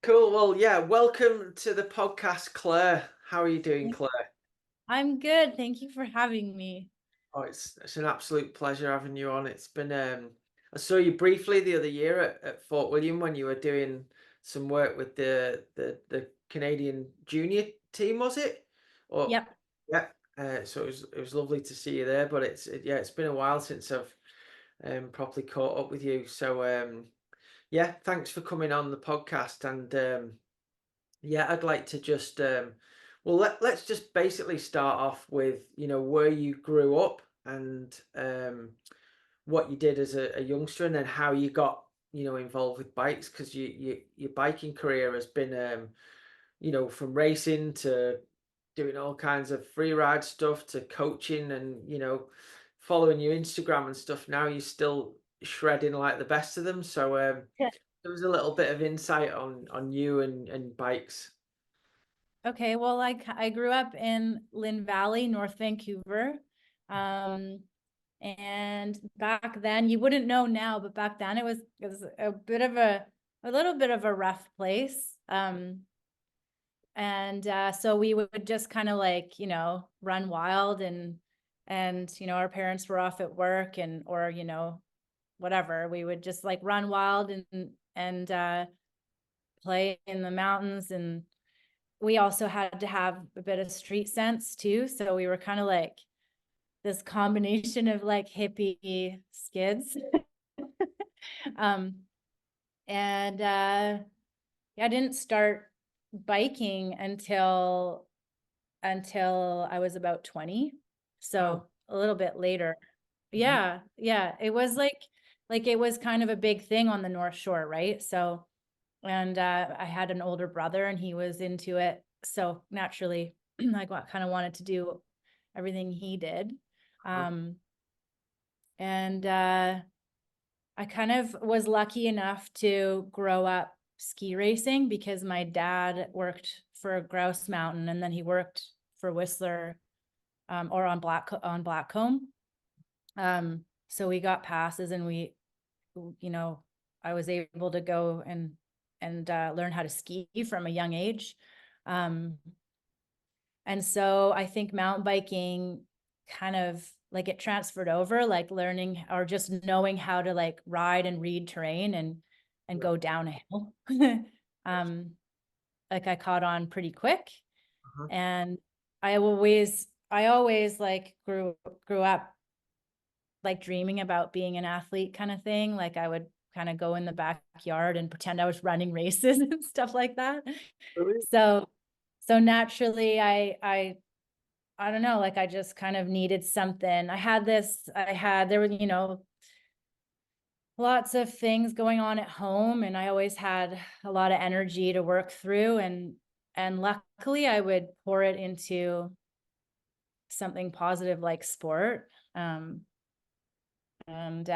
Cool. Well, yeah, welcome to the podcast, Claire. How are you doing, Claire? I'm good. Thank you for having me. Oh, it's an absolute pleasure having you on. It's been I saw you briefly the other year at Fort William when you were doing some work with the Canadian junior team, was it? Or Yep. yeah. So it was lovely to see you there, but yeah, it's been a while since I've properly caught up with you. So yeah, thanks for coming on the podcast and yeah, I'd like to just well let's just basically start off with, where you grew up and what you did as a youngster and then how you got, involved with bikes because your biking career has been from racing to doing all kinds of free ride stuff to coaching and, following your Instagram and stuff. Now you're still shredding like the best of them. So Yeah. there was a little bit of insight on you and bikes. Okay. Well, I grew up in Lynn Valley, North Vancouver. Um, and back then you wouldn't know now, but back then it was a little bit of a rough place. And so we would just kind of like, run wild and our parents were off at work and or, whatever. We would just like run wild and play in the mountains, and we also had to have a bit of street sense too, so we were kind of like this combination of like hippie skids. um and yeah, I didn't start biking until I was about 20, Oh. so a little bit later. Mhm. Yeah, it was like it was kind of a big thing on the North Shore, right? So and I had an older brother and he was into it, so naturally I kind of wanted to do everything he did. Uh-huh. um and I kind of was lucky enough to grow up ski racing because my dad worked for Grouse Mountain and then he worked for Whistler, or on Blackcomb. So we got passes and you know I was able to go and learn how to ski from a young age. Um, and so I think mountain biking kind of like it transferred over, like learning or just knowing how to like ride and read terrain and Yeah. go downhill. um, like I caught on pretty quick, Uh-huh. and I always like grew up like dreaming about being an athlete kind of thing. Like I would kind of go in the backyard and pretend I was running races and stuff like that. Really? So so naturally I don't know, like I just kind of needed something. There were, lots of things going on at home and I always had a lot of energy to work through, and luckily I would pour it into something positive like sport. And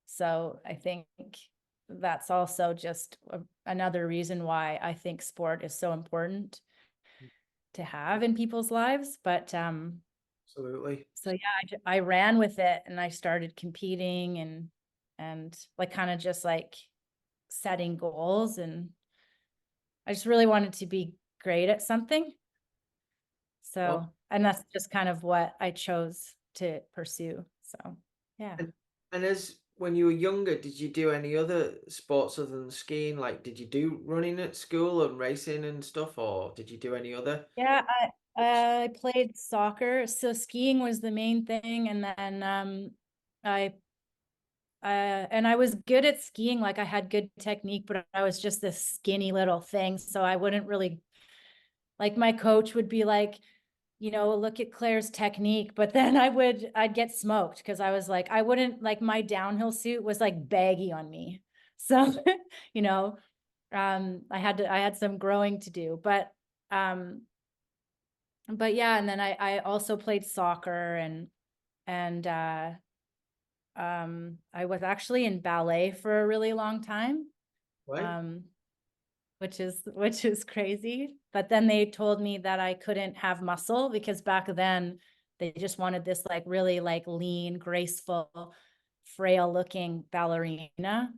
So I think that's also just another reason why I think sport is so important to have in people's lives. But Absolutely. so yeah, I ran with it and I started competing and like kind of just like setting goals, and I just really wanted to be great at something. Well, So, and that's just kind of what I chose to pursue. So, yeah. and as when you were younger, did you do any other sports other than skiing? Like, did you do running at school and racing and stuff, or did you do any other Yeah, sports? I played soccer. So skiing was the main thing, and then I and I was good at skiing. Like I had good technique, but I was just this skinny little thing, so I wouldn't really like. My coach would be like, look at Claire's technique, but then I'd get smoked because I was like, I wouldn't like my downhill suit was like baggy on me, so you know, I had some growing to do, um but yeah, and then I also played soccer and I was actually in ballet for a really long time. Right? um which is crazy, but then they told me that I couldn't have muscle because back then they just wanted this like really like lean, graceful, frail looking ballerina.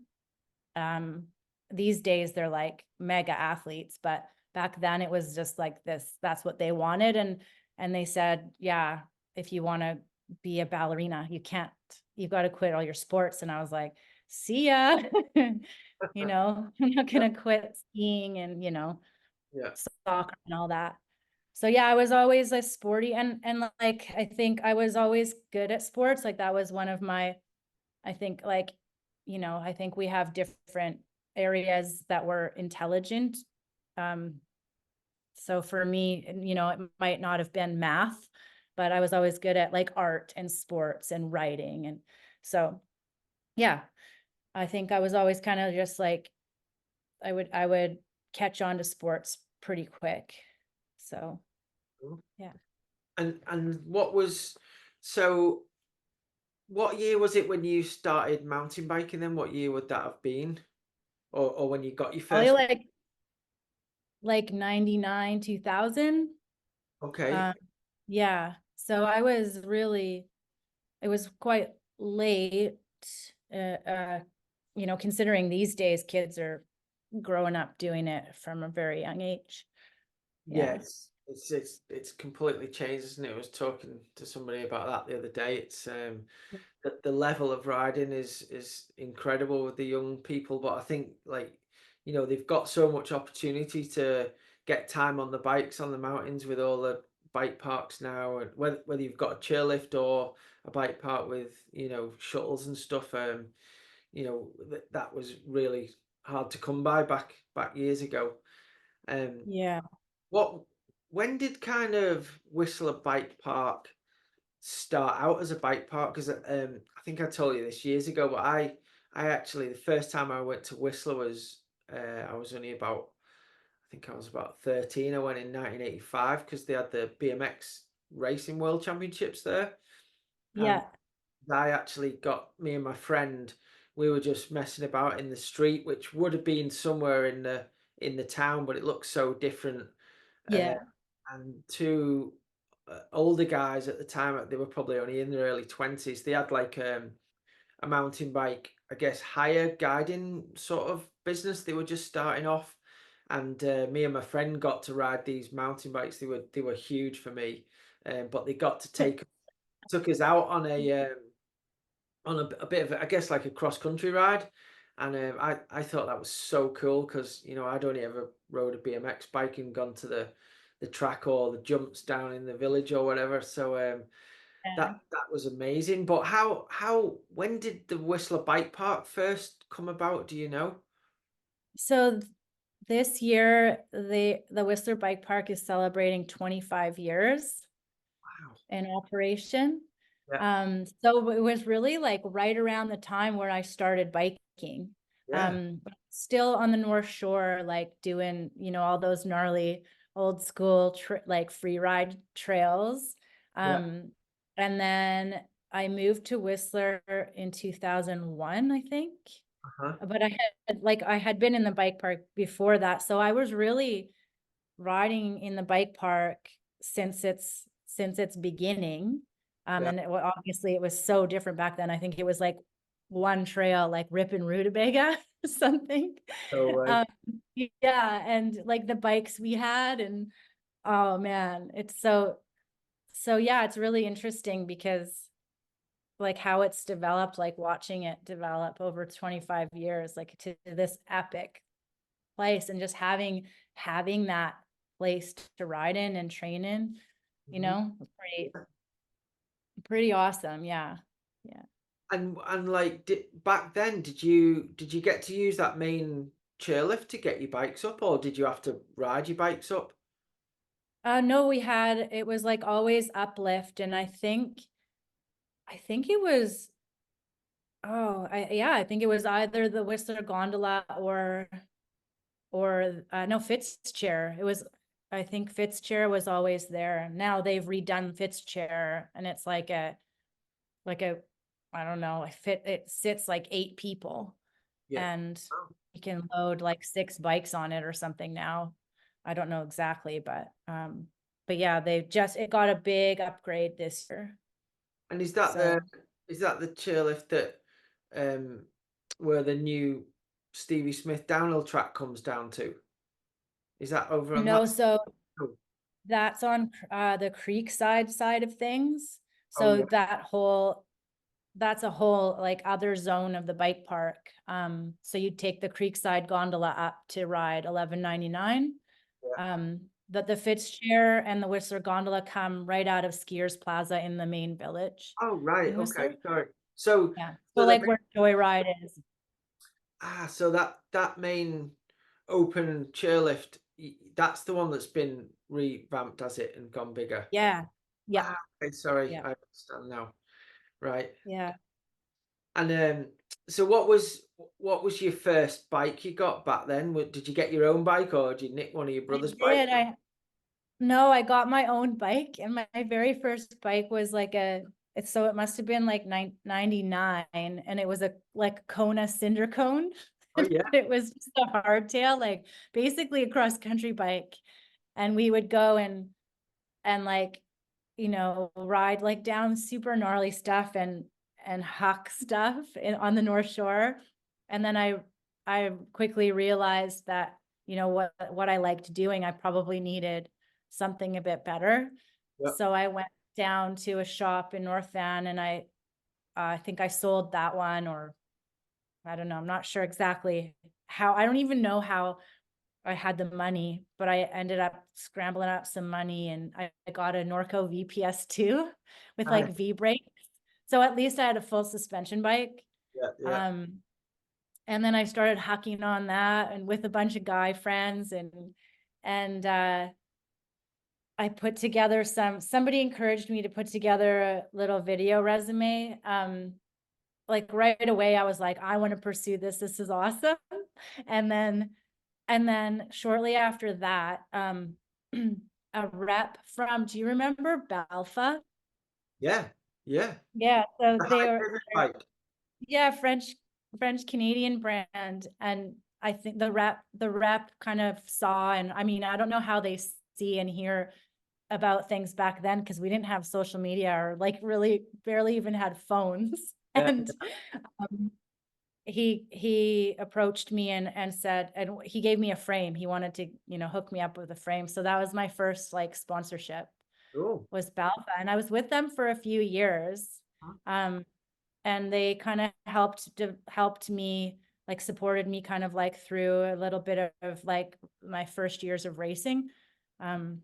um these days they're like mega athletes, but back then it was just like this, that's what they wanted. And they said, yeah, if you want to be a ballerina, you've got to quit all your sports. And I was like, see ya. You know, I'm not gonna quit skiing and, you know, Yeah. soccer and all that. So yeah, I was always a sporty, and like I think I was always good at sports. Like that was one of my, I think, like, you know, I think we have different areas that were intelligent. Um, so for me, you know, it might not have been math, but I was always good at like art and sports and writing. And so, yeah, I think I was always kind of just like, I would catch on to sports pretty quick. So, yeah. And so what year was it when you started mountain biking then? What year would that have been? Or when you got your Probably first? like 99, 2000. Okay. Um, yeah. So I was really, it was quite late, uh, uh, you know, considering these days kids are growing up doing it from a very young age. Yeah, Yeah. it's completely changed, isn't it? I was talking to somebody about that the other day. It's the level of riding is incredible with the young people, but I think like they've got so much opportunity to get time on the bikes on the mountains with all the bike parks now, and whether you've got a chairlift or a bike park with shuttles and stuff. That was really hard to come by back years ago. Um, Yeah. what when did kind of Whistler Bike Park start out as a bike park? Because I think I told you this years ago, but I actually the first time I went to Whistler was I was only about I think I was about 13. I went in 1985 because they had the BMX Racing World Championships there, and Yeah. I actually got me and my friend. We were just messing about in the street, which would have been somewhere in the town, but it looks so different. Uh, Yeah. and two older guys at the time, they were probably only in their early 20s. They had like a mountain bike, I guess, hire guiding sort of business. They were just starting off, and me and my friend got to ride these mountain bikes. They were huge for me, but they got to took us out on a bit of I guess like a cross country ride, and I thought that was so cool because I'd only ever rode a BMX bike and gone to the track or the jumps down in the village or whatever. So that was amazing. But how when did the Whistler Bike Park first come about? Do you know? So this year, the Whistler Bike Park is celebrating 25 years Wow. in operation. Yeah. So it was really like right around the time where I started biking. Yeah. Still on the North Shore, like doing, you know, all those gnarly old school like free ride trails. Yeah. And then I moved to Whistler in 2001, I think. Uh-huh. But I had been in the bike park before that. So I was really riding in the bike park since its beginning. Yeah. And obviously it was so different back then. I think it was like one trail, like Rip and Rutabaga or something. So Um, yeah, and like the bikes we had, and oh man, it's so yeah, it's really interesting because like how it's developed, like watching it develop over 25 years, like to this epic place, and just having that place to ride in and train in, you mhm. know, pretty awesome. Yeah. Yeah. And like back then, did you get to use that main chairlift to get your bikes up, or did you have to ride your bikes up? No, it was like always uplift. And I think it was, I think it was either the Whistler gondola or no, Fitzchair. I think Fitzchair was always there. Now they've redone Fitzchair, and it's like a I don't know, it sits like 8 people, Yeah. and Oh. you can load like 6 bikes on it or something now. I don't know exactly, but yeah, it got a big upgrade this year. And So is that the chairlift that um where the new Stevie Smith downhill track comes down to? Is that over on that? No, so Oh, that's on the Creekside side of things. oh So yeah, that's a whole like other zone of the bike park. So you take the Creekside gondola up to ride 1199. yeah. But the Fitzshare and the Whistler gondola come right out of Skiers Plaza in the main village Oh right, in okay, Whistler. sorry. So Yeah. So so like where Joyride is. so that main open chairlift, that's the one that's been revamped, has it, and gone bigger? Yeah. Yep. Okay, sorry, Yep. I understand now. Right. Yeah. And so what was your first bike you got back then? Did you get your own bike or did you nick one of your I brother's bikes? did. No, I got my own bike, and my very first bike was like so it must have been like 99, and it was a like Kona cinder cone. Oh yeah. It was just a hardtail, like basically a cross country bike. And we would go and like, ride like down super gnarly stuff and huck stuff on the North Shore. And then I quickly realized that, what I liked doing, I probably needed something a bit better. Yep. So I went down to a shop in North Van, and I think I sold that one, or I don't know, I'm not sure exactly how. I don't even know how I had the money, but I ended up scrambling up some money, and I got a Norco VPS2 with Nice. like V brakes. So at least I had a full suspension bike. Yeah, yeah. Um, and then I started hacking on that and with a bunch of guy friends, and I put together somebody encouraged me to put together a little video resume. Like right away, I was like, I want to pursue this. This is awesome. And then shortly after that, a rep from, do you remember Balfa? Yeah, yeah. Yeah, so The high pivot they're bike. yeah, French Canadian brand. And I think the rep kind of saw, and I mean, I don't know how they see and hear about things back then, because we didn't have social media, or like really barely even had phones. Yeah, And um, he approached me and said, and he gave me a frame. He wanted to, hook me up with a frame. So that was my first like sponsorship, cool. was Balfa. And I was with them for a few years. Huh? Um, and they kind of helped me, like supported me kind of like through a little bit of like my first years of racing. Um,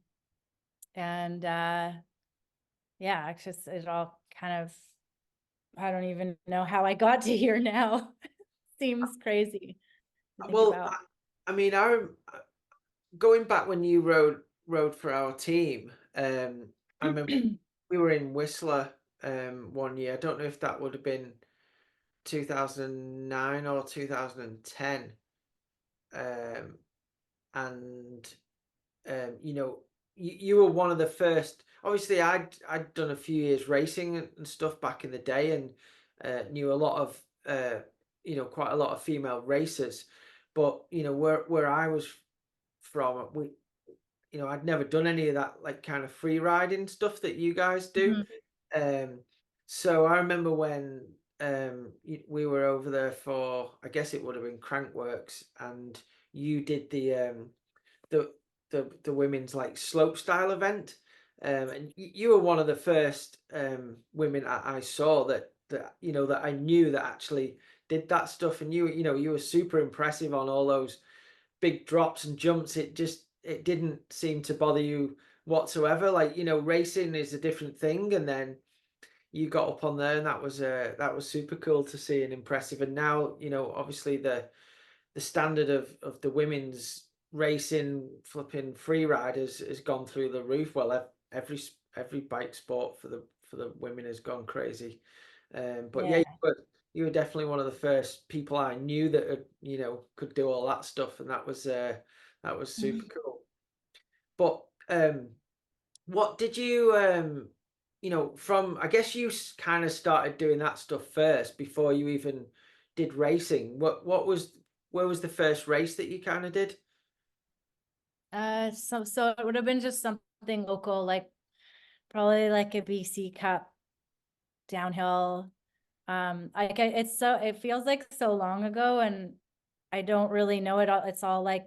and yeah, it's just, it all kind of, I don't even know how I got to here now. Seems crazy to think Well, about. I mean, going back when you rode for our team. I remember we were in Whistler one year. I don't know if that would have been 2009 or 2010. Um, and you were one of the first. Obviously, I'd done a few years racing and stuff back in the day, and knew a lot of quite a lot of female racers. But where I was from, I'd never done any of that like kind of free riding stuff that you guys do. Mhm. Um, so I remember when we were over there for, I guess it would have been Crankworks, and you did the the women's like slope style event. And you were one of the first women I saw that I knew that actually did that stuff, and you were super impressive on all those big drops and jumps. It didn't seem to bother you whatsoever. Like, racing is a different thing, and then you got up on there, and that was super cool to see and impressive. And now, obviously the standard of the women's racing flipping free riders has gone through the roof. Well, every bike sport for the women has gone crazy. But yeah, Yeah. you were definitely one of the first people I knew that could do all that stuff, and that was super cool. But what did you from, I guess you kind of started doing that stuff first before you even did racing. Where was the first race that you kind of did? So it would have been just something local, like probably like a BC Cup downhill. It feels like so long ago, and I don't really know it all. It's all like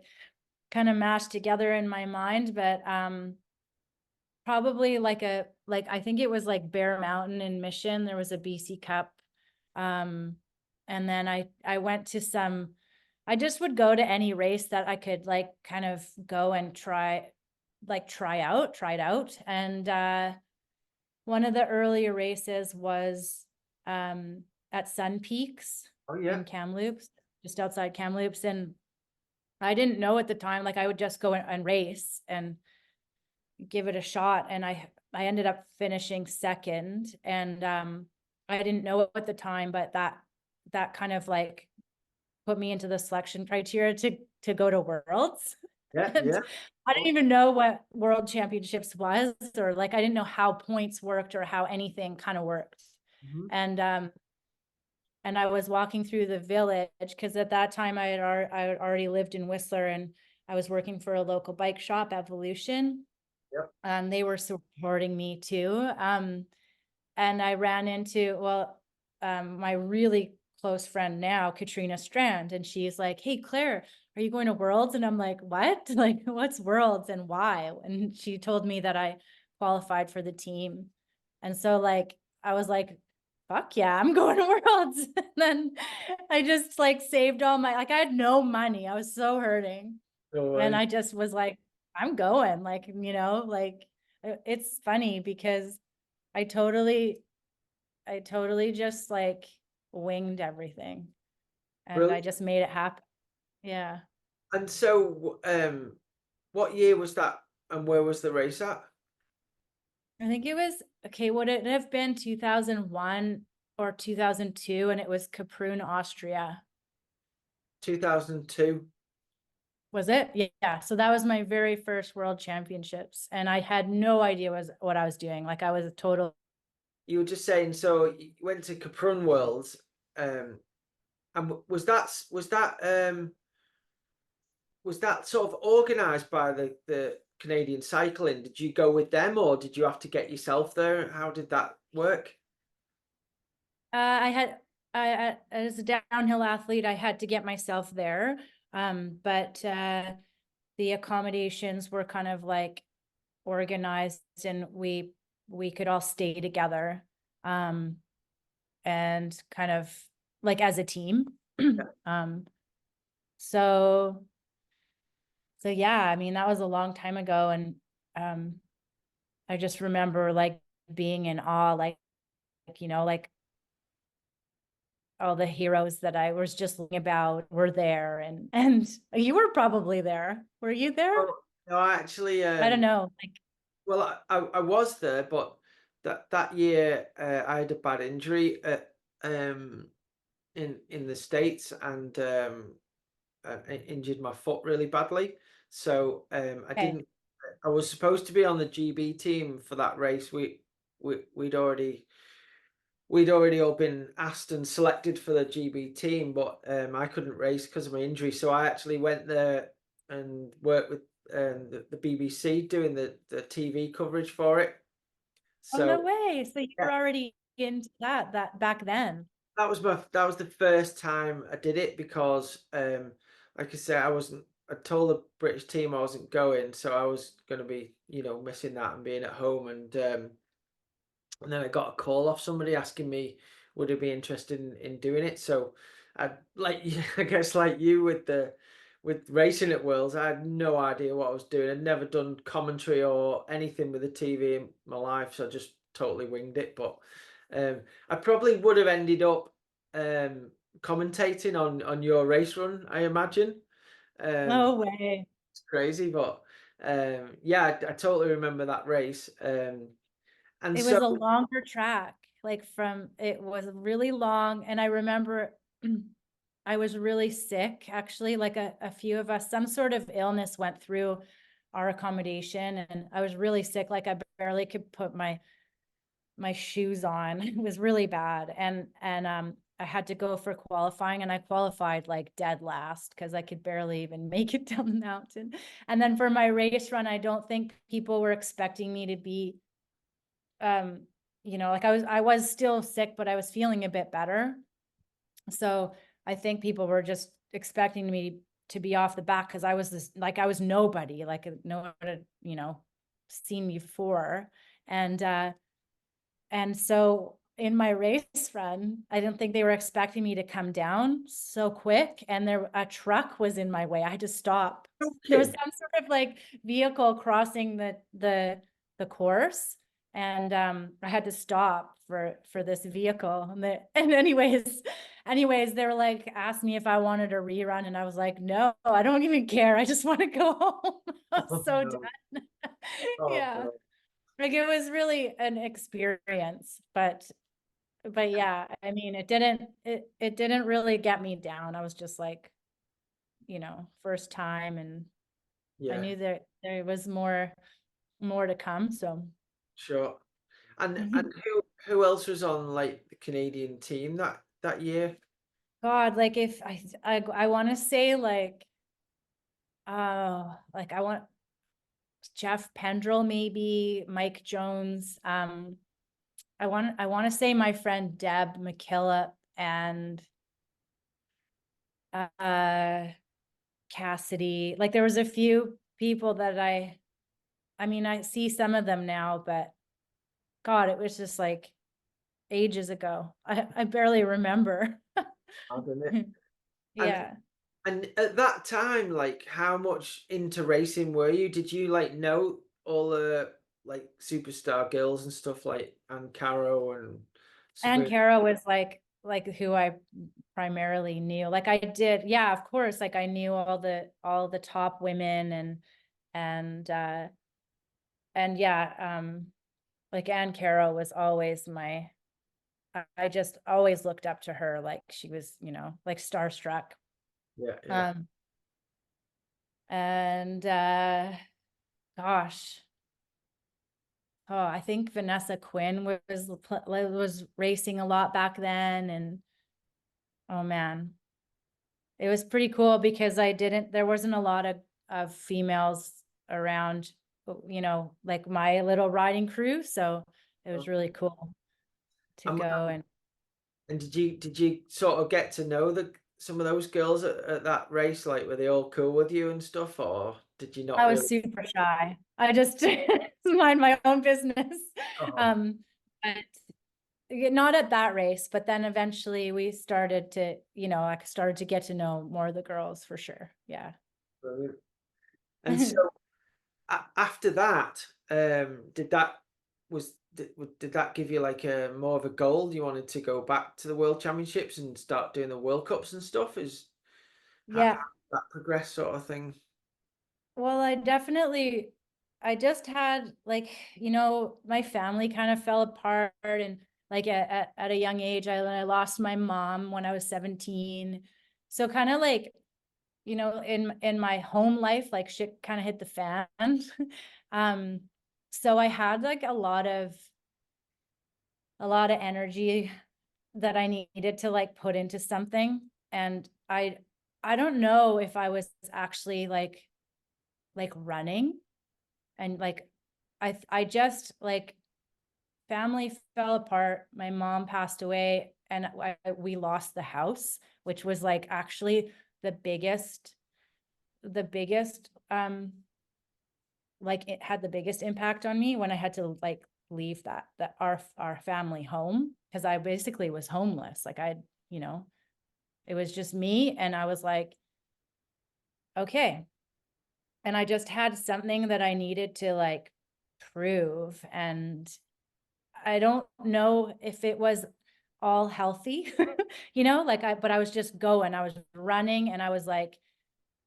kind of mashed together in my mind, but probably like I think it was like Bear Mountain in Mission. There was a BC Cup. And then I went to some, I just would go to any race that I could like kind of go and try it out. And one of the earlier races was at Sun Peaks Oh yeah. in Kamloops, just outside Kamloops. And I didn't know at the time, like I would just go and race and give it a shot. And I ended up finishing second. And I didn't know at the time, but that kind of like put me into the selection criteria to go to Worlds. Yeah, And yeah. I didn't even know what World Championships was, or like I didn't know how points worked or how anything kind of worked. Mhm. And I was walking through the village because at that time I had already lived in Whistler, and I was working for a local bike shop, Evolution. Yep. They were supporting me too. And I ran into, my really close friend now, Katrina Strand, and she's like, "Hey, Claire, are you going to Worlds?" And I'm like, "What? Like, what's Worlds and why?" And she told me that I qualified for the team. And so like, I was like, fuck yeah, I'm going to Worlds. And then I just like saved all my, like I had no money. I was so hurting. No And way. I just was like, I'm going, like, like it's funny because I totally just like winged everything and I Brilliant. just made it happen. Yeah. And so, what year was that, and where was the race at? I think it was, okay, would it have been 2001 or 2002? And it was Kaprun, Austria. 2002. Was it? Yeah. So that was my very first world championships. And I had no idea what I was doing. Like I was a total. You were just saying, so you went to Caprun Worlds, and was that sort of organised by the Canadian Cycling? Did you go with them, or did you have to get yourself there? How did that work? I as a downhill athlete, I had to get myself there. But the accommodations were kind of like organized, and we could all stay together. And kind of like as a team. um, so yeah, I mean, that was a long time ago. And um, I just remember like being in awe, like, like all the heroes that I was just thinking about were there. And you were probably there. Were you there? Oh, no, I actually, I don't know. Like, well, I was there, but that year I had a bad injury um, in the States, and I injured my foot really badly. So I okay. didn't. I was supposed to be on the GB team for that race. We'd already all been asked and selected for the GB team, but I couldn't race because of my injury. So I actually went there and worked with the BBC doing the TV coverage for it. Oh, no So way. So you yeah, were already into that back then. that was the first time I did it because like I said, I told the British team I wasn't going, so I was going to be, missing that and being at home. And then I got a call off somebody asking me would I be interested in doing it. So I like I guess like you with racing at Worlds, I had no idea what I was doing. I'd never done commentary or anything with the TV in my life, so I just totally winged it. But I probably would have ended up commentating on your race run, I imagine. Um, No way. it's crazy, but yeah, I totally remember that race. And It was so a longer track, like it was really long. And I remember I was really sick, actually, like a few of us, some sort of illness went through our accommodation, and I was really sick. Like I barely could put my shoes on. It was really bad. And I had to go for qualifying, and I qualified like dead last because I could barely even make it down the mountain. And then for my race run, I don't think people were expecting me to be like I was still sick, but I was feeling a bit better. So I think people were just expecting me to be off the back because I was this, like, I was nobody, like no one had, seen me before. And so in my race run, I didn't think they were expecting me to come down so quick. And a truck was in my way. I had to stop. There was Okay. some sort of like vehicle crossing the course. And I had to stop for this vehicle. And anyways, they were like, asked me if I wanted a rerun. And I was like, no, I don't even care. I just want to go home. I'm Oh, so no. done. Oh, Yeah. no. Like it was really an experience, but yeah, I mean, it didn't really get me down. I was just like, first time, and I Yeah, knew that there was more to come. So sure. And Mhm. who else was on like the Canadian team that year? God, like if I want to say like I want Jeff Pendrell, maybe Mike Jones. I want to say my friend Deb McKillop and uh Cassidy. Like there was a few people that I mean, I see some of them now, but God, it was just like ages ago. I barely remember. Isn't it? And Yeah. and at that time, like how much into racing were you? Did you like know all the like superstar girls and stuff like Anne Caro and And Sabrina? Kara was like who I primarily knew. Like I did, yeah, of course. Like I knew all the top women and and yeah, like Anne Carroll was always I just always looked up to her like she was, like starstruck. Yeah, yeah. Um and gosh, oh, I think Vanessa Quinn was racing a lot back then, and oh man, it was pretty cool because there wasn't a lot of females around, like my little riding crew, so it was really cool to And, go. And and did you sort of get to know some of those girls at that race? Like, were they all cool with you and stuff, or did you not I really? was super shy. I just mind my own business. Oh, um but not at that race, but then eventually we started to, I started to get to know more of the girls for sure. Yeah. brilliant. And so after that, did that did that give you like a more of a goal? You wanted to go back to the World Championships and start doing the World Cups and stuff? Is how Yeah. that progress sort of thing? Well, I just had like, my family kind of fell apart, and like at a young age, I lost my mom when I was 17. So kind of like, in my home life, like shit kind of hit the fan. Um, so I had like a lot of energy that I needed to like put into something. And I don't know if I was actually like running, and like I just like family fell apart. My mom passed away, and we lost the house, which was like actually the biggest like it had the biggest impact on me when I had to like leave that our family home, because I basically was homeless. Like you know, it was just me, and I was like, okay. And I just had something that I needed to like prove. And I don't know if it was all healthy, but I was just going, I was running, and I was like,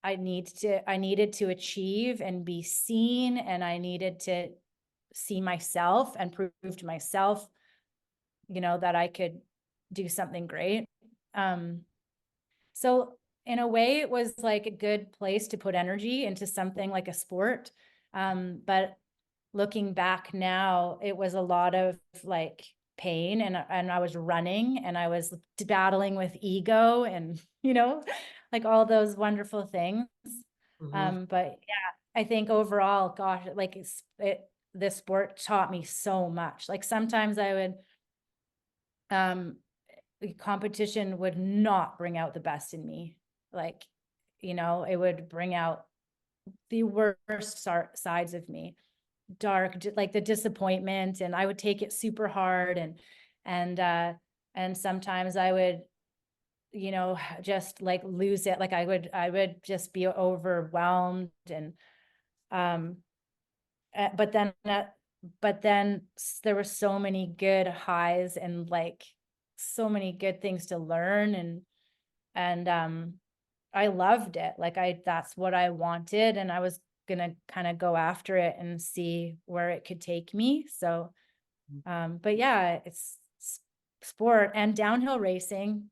I needed to achieve and be seen, and I needed to see myself and prove to myself, that I could do something great. Um, so in a way, it was like a good place to put energy into something like a sport. But looking back now, it was a lot of like pain, and I was running, and I was battling with ego, and like all those wonderful things. Hmm. But yeah, I think overall, gosh, like this sport taught me so much. Like sometimes I would um competition would not bring out the best in me. like, it would bring out the worst sides of me, dark, like the disappointment, and I would take it super hard, and and sometimes I would, just like lose it. Like I would just be overwhelmed, and um uh, but then uh, but then there were so many good highs, and like so many good things to learn, and I loved it. Like that's what I wanted, and I was gonna kind of go after it and see where it could take me. So but yeah, sport, and downhill racing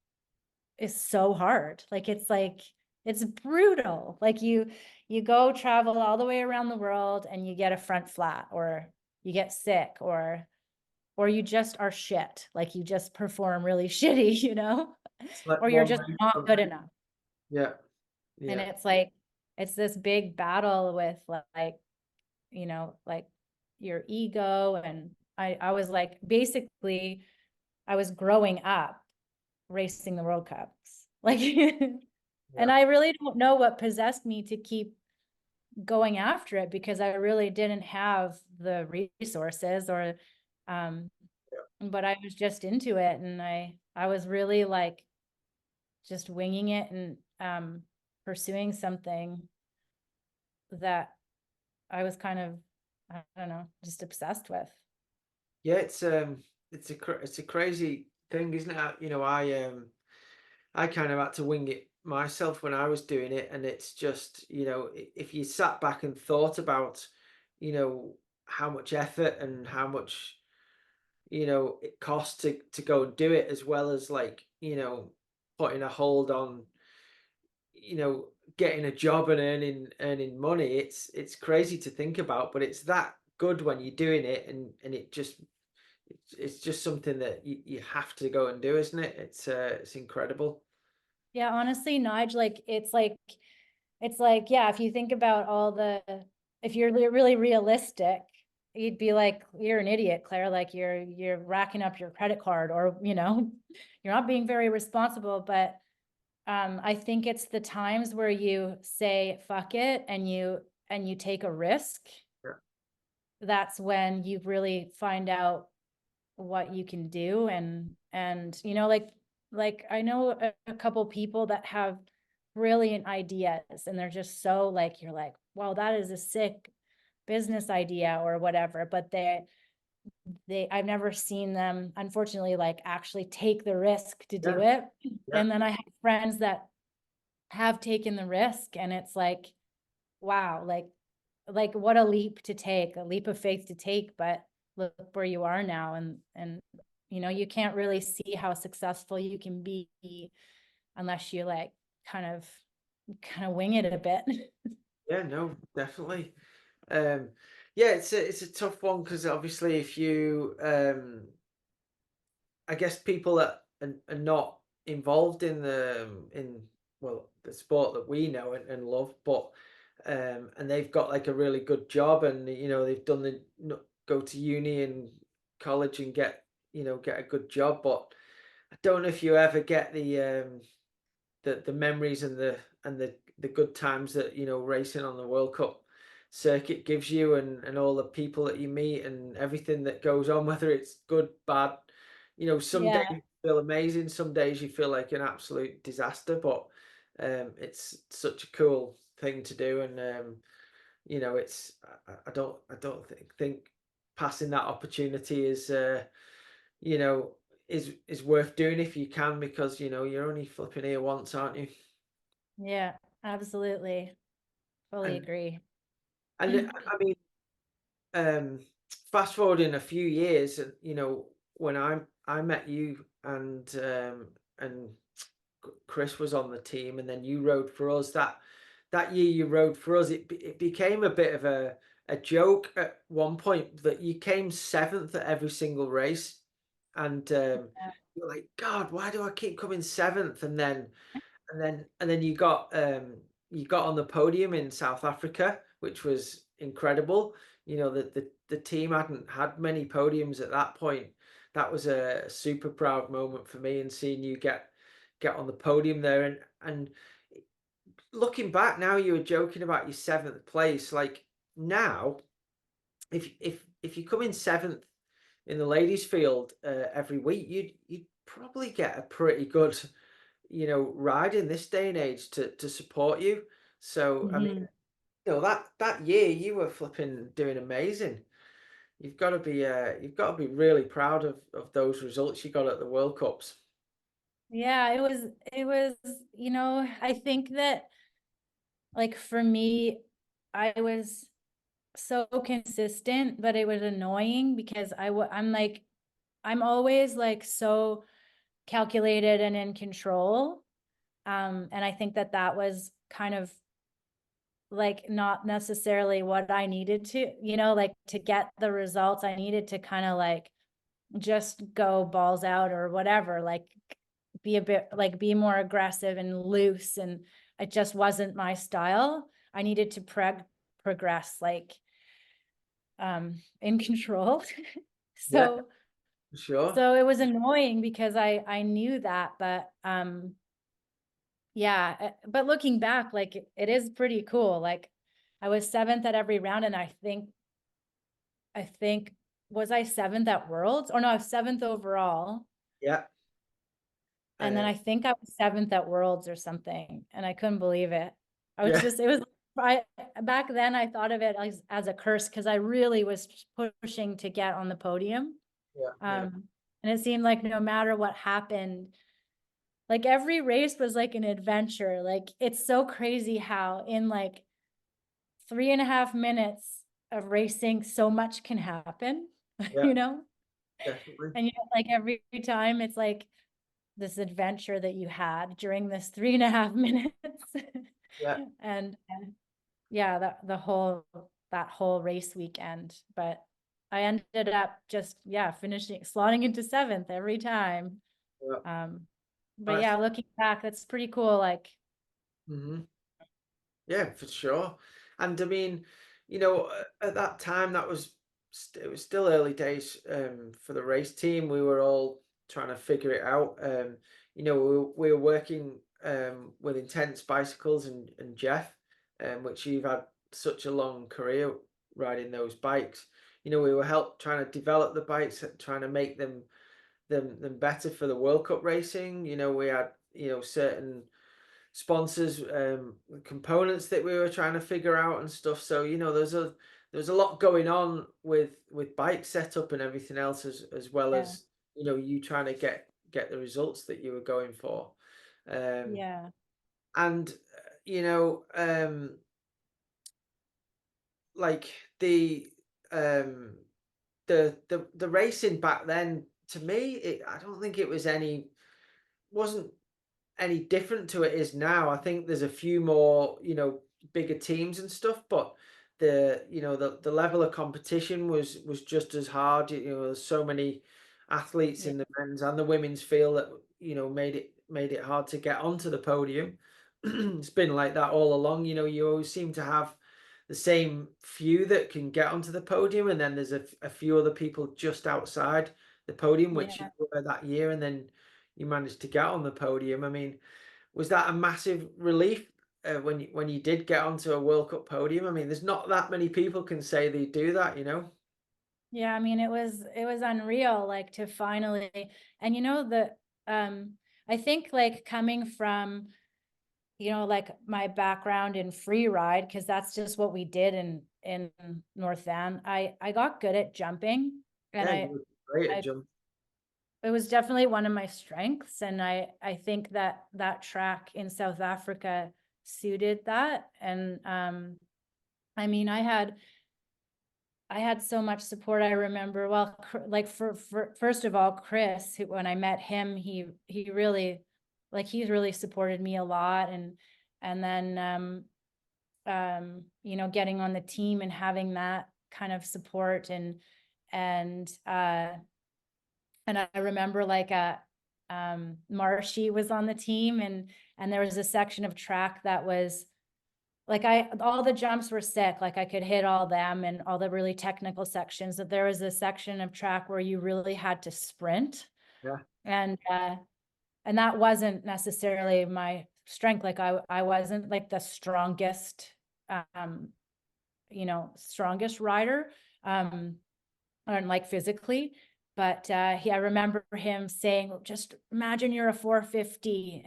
is so hard. Like it's brutal. Like you go travel all the way around the world and you get a front flat, or you get sick, or you just are shit. Like you just perform really shitty, It's like or you're one just race not from, good enough. yeah, And yeah, it's like it's this big battle with like your ego. And I was like, basically I was growing up racing the World Cups. Like, yeah, and I really don't know what possessed me to keep going after it, because I really didn't have the resources, or um but I was just into it, and I was really like just winging it, and pursuing something that I was kind of, I don't know, just obsessed with. yeah. It's a crazy thing, isn't it? I kind of had to wing it myself when I was doing it, and it's just, if you sat back and thought about, you know, how much effort and how much, it costs to go and do it, as well as, like, putting a hold on, you know, getting a job and earning money. It's crazy to think about, but it's that good when you're doing it, and it's just something that you have to go and do, isn't it? It's incredible. Yeah, honestly, Nige, like it's like, yeah, if you think about if you're really realistic, you'd be like, you're an idiot, Claire. Like you're racking up your credit card, or you're not being very responsible. But I think it's the times where you say fuck it, and you take a risk. Yeah, That's when you really find out what you can do. And like I know a couple people that have brilliant ideas, and they're just so like, you're like, well, that is a sick business idea or whatever, but I've never seen them, unfortunately, like actually take the risk to do yeah, it. yeah, And then I have friends that have taken the risk, and it's like, wow, like what a leap to take, a leap of faith to take. But look where you are now, and you can't really see how successful you can be unless you like kind of wing it a bit. yeah. No, definitely. Um, yeah, it's a tough one, because obviously, if you I guess people that are not involved in the sport that we know and love, but and they've got like a really good job, and they've done go to uni and college and get a good job, but I don't know if you ever get the memories and the good times that racing on the World Cup circuit gives you, and all the people that you meet and everything that goes on, whether it's good, bad. Some days Yeah. you feel amazing, some days you feel like an absolute disaster, but it's such a cool thing to do, and it's I don't think passing that opportunity you know is worth doing if you can, because you're only flipping here once, aren't you? Yeah, absolutely. Fully And agree. I mean, um, fast forwarding a few years, and when I met you, and Chris was on the team, and then you rode for us. That year you rode for us, it became a bit of a joke at one point that you came seventh at every single race, and you're like, God, why do I keep coming seventh? And then you got on the podium in South Africa, which was incredible. The team hadn't had many podiums at that point. That was a super proud moment for me, and seeing you get on the podium there, and looking back now, you were joking about your seventh place. Like now, if you come in seventh in the ladies' field every week, you'd probably get a pretty good, ride in this day and age to support you. So I mean, Mhm. that year you were flipping doing amazing. You've got to be really proud of those results you got at the World Cups. Yeah, it was, I think that like for me, I was so consistent, but it was annoying because I'm like, I'm always like so calculated and in control. And I think that that was kind of like not necessarily what I needed to, like to get the results. I needed to kind of like just go balls out or whatever, like be a bit like be more aggressive and loose. And it just wasn't my style. I needed to progress like in control. Yeah, so for sure. so it was annoying because I knew that, but yeah, but looking back, like it is pretty cool. Like I was seventh at every round, and I think was I seventh at Worlds? Or no, I was seventh overall. Yeah. And then Uh, I think I was seventh at Worlds or something, and I couldn't believe it. yeah. It was, I, back then I thought of it as a curse because I really was pushing to get on the podium. Yeah. Yeah. And it seemed like no matter what happened, like every race was like an adventure. Like it's so crazy how in like 3.5 minutes of racing, so much can happen, Yeah. you know? Definitely. And like every time it's like this adventure that you had during this 3.5 minutes. Yeah. And yeah, that whole race weekend. But I ended up just, yeah, finishing slotting into seventh every time. Yeah. Um, but That's, yeah, looking back, that's pretty cool. Like, mhm. Yeah, for sure. And I mean, at that time, it was still early days for the race team. We were all trying to figure it out. We were working with Intense Bicycles and Jeff, which you've had such a long career riding those bikes. We were trying to develop the bikes, trying to make them better for the World Cup racing. We had certain sponsors, components that we were trying to figure out and stuff. So there's a lot going on with bike setup and everything else as well yeah, as you trying to get the results that you were going for, um, yeah, and you know like the um the racing back then to me I don't think it was wasn't any different to it is now. I think there's a few more, bigger teams and stuff, but the level of competition was just as hard. There's so many athletes yeah, in the men's and the women's field that made it hard to get onto the podium. It's been like that all along. You always seem to have the same few that can get onto the podium, and then there's a few other people just outside the podium, which you yeah. were that year, and then you managed to get on the podium. I mean, was that a massive relief when you did get onto a World Cup podium? I mean, there's not that many people can say they do that. Yeah, I mean, it was unreal, like to finally, and um, I think like coming from, like my background in free ride, because that's just what we did in North Van. I got good at jumping, and Yeah, you were great at I jump. it was definitely one of my strengths, and I think that that track in South Africa suited that. And I mean, I had so much support. I remember, well, like for first of all, Chris, who, when I met him, he really, like, he's really supported me a lot. And then getting on the team and having that kind of support. And I remember like Marshy was on the team, and there was a section of track that was like, all the jumps were sick, like I could hit all them and all the really technical sections. That there was a section of track where you really had to sprint, Yeah, and that wasn't necessarily strength. Like I wasn't like the strongest, um, strongest rider, or like physically. But I remember him saying, just imagine you're a 450.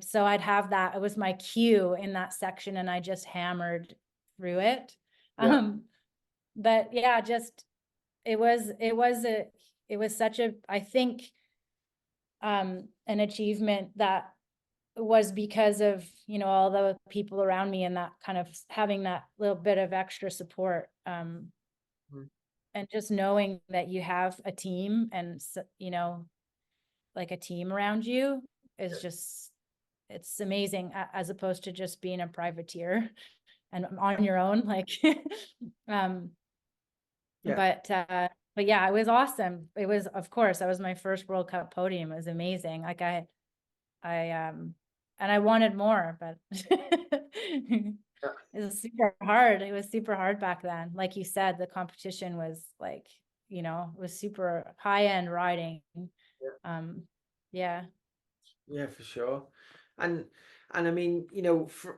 So I'd have that. It was my cue in that section, and I just hammered through it. Yeah. But yeah, just it was such a, I think, an achievement that was because of, all the people around me and that kind of having that little bit of extra support. Mhm. And just knowing that you have a team and, like a team around you is just, it's amazing, as opposed to just being a privateer and on your own, like, um, Yeah. but yeah, it was awesome. It was, of course, that was my first World Cup podium. It was amazing. Like and I wanted more, but Yeah. it was super hard. It was super hard back then. Like you said, the competition was like, it was super high end riding. Yeah. Yeah. Yeah, for sure. And I mean,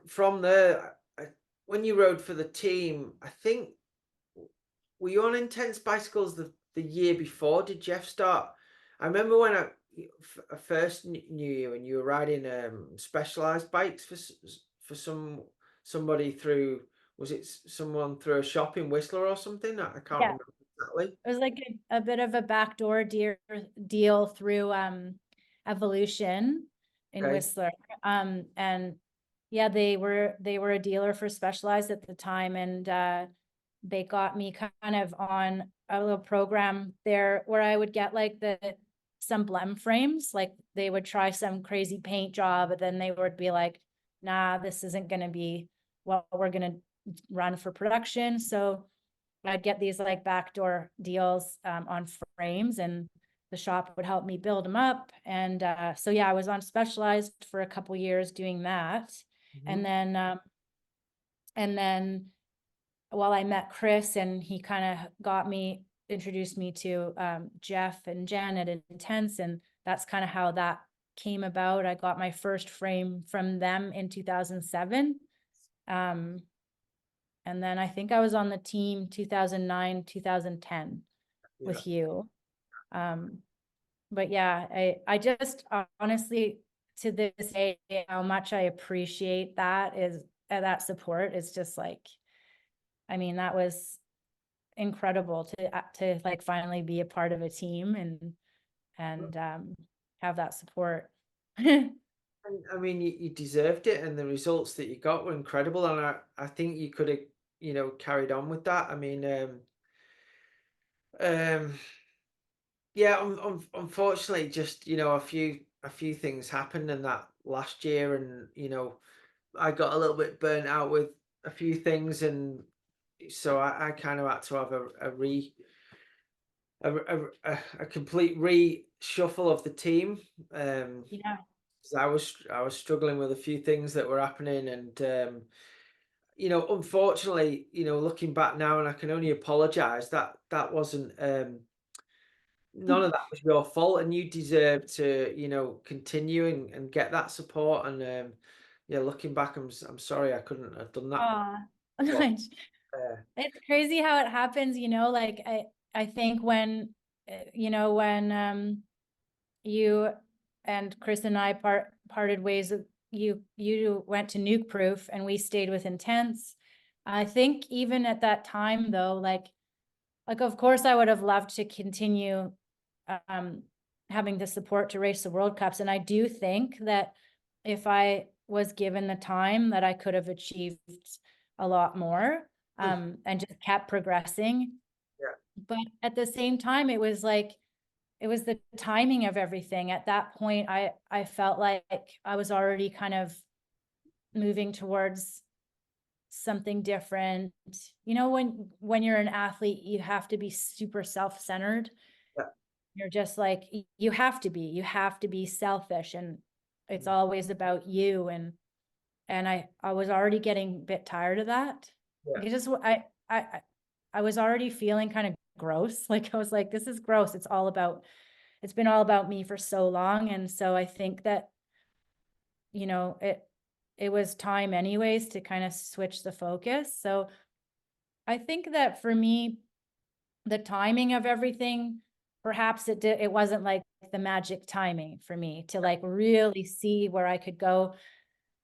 from there, when you rode for the team, I think, were you on intense bicycles the year before? Did Jeff start? I remember when I first knew you, and you were riding specialized bikes for somebody through, was it someone through a shop in Whistler or something? I can't Yeah. remember exactly. It was like a bit of a backdoor deal through Evolution in Okay. Whistler. And yeah, they were a dealer for Specialized at the time, and they got me kind of on a little program there where I would get like some blem frames. Like they would try some crazy paint job, but then they would be like, nah, this isn't gonna be what we're gonna run for production. So I'd get these like backdoor deals on frames, and the shop would help me build them up. And so yeah, I was on Specialized for a couple years doing that. Hmm. And then while I met Chris, and he kind of introduced me to Jeff and Jen at Intense, and that's kind of how that came about. I got my first frame from them in 2007. Um, and then I think I was on the team 2009, 2010 Yeah. with you. Um, but yeah, I just honestly, to this day, how much I appreciate that support is just like, I mean, that was incredible to like finally be a part of a team and have that support. And I mean, you deserved it, and the results that you got were incredible. And I think you could have, carried on with that. I mean, um, yeah, unfortunately, just a few things happened in that last year, and I got a little bit burnt out with a few things, and so I kind of had to have a complete reshuffle of the team. Um, Yeah. 'Cause I was struggling with a few things that were happening, and unfortunately, looking back now, and I can only apologize, that wasn't, none of that was your fault, and you deserve to, continue and get that support. And yeah, looking back, I'm sorry I couldn't have done that. Aw. But It's crazy how it happens, like I think when when you and Chris and I parted ways, you went to Nuke Proof and we stayed with Intense. I think even at that time though, like of course I would have loved to continue um having the support to race the World Cups. And I do think that if I was given the time, that I could have achieved a lot more, and just kept progressing. yeah, But at the same time, it was the timing of everything. At that point, I felt like I was already kind of moving towards something different. When you're an athlete, you have to be super self-centered. yeah, You're just like, you have to be selfish, and it's always about you. And I was already getting a bit tired of that. yeah, Like, I was already feeling kind of gross. Like I was like, this is gross. It's been all about me for so long. And so I think that you know, it was time anyways to kind of switch the focus. So I think that for me, the timing of everything, perhaps it wasn't like the magic timing for me to like really see where I could go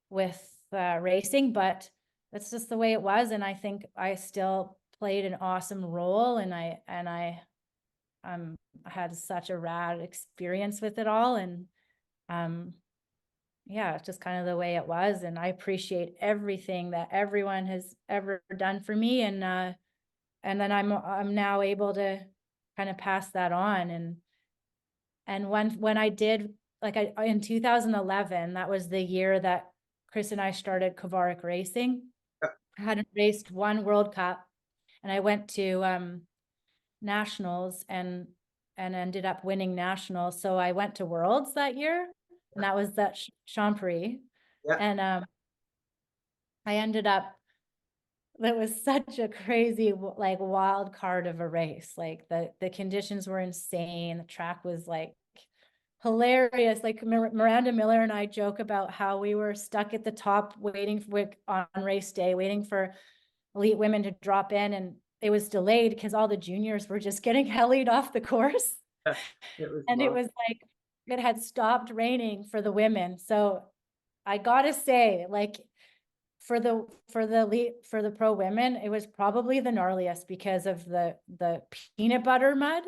with racing, but that's just the way it was. And I think I still played an awesome role, and I had such a rad experience with it all. And um, yeah, it's just kind of the way it was. And I appreciate everything that everyone has ever done for me. And then I'm now able to kind of pass that on. And when I did, like in 2011, that was the year that Chris and I started Kovarik Racing. Yeah. I hadn't raced one World Cup, and I went to nationals and ended up winning nationals. So I went to Worlds that year, and that was that Champrix. Yeah. And I ended up, that was such a crazy, like wild card of a race. Like the conditions were insane. The track was like hilarious. Like Miranda Miller and I joke about how we were stuck at the top waiting for, on race day, waiting for elite women to drop in, and it was delayed because all the juniors were just getting helied off the course. Yeah. It was And it mad. was like it had stopped raining for the women. So I gotta say, like for the pro women, it was probably the gnarliest because of the peanut butter mud.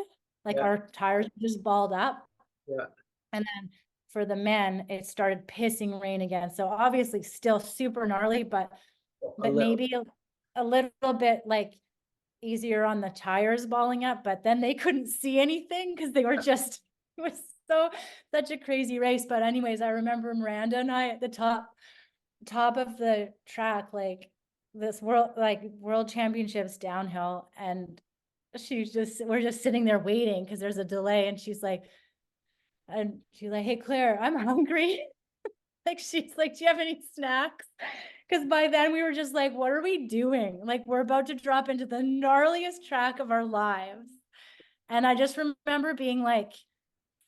Like Yeah. our tires just balled up. Yeah. And then for the men, it started pissing rain again. So obviously still super gnarly, but A little. maybe a little bit like easier on the tires balling up, but then they couldn't see anything because they were just, it was so such a crazy race. But anyways, I remember Miranda and I at the top of the track, like this world championships downhill, and we're just sitting there waiting because there's a delay, and she's like, hey Claire, I'm hungry. Like she's like, do you have any snacks? Because by then we were just like, what are we doing? Like we're about to drop into the gnarliest track of our lives. And I just remember being like,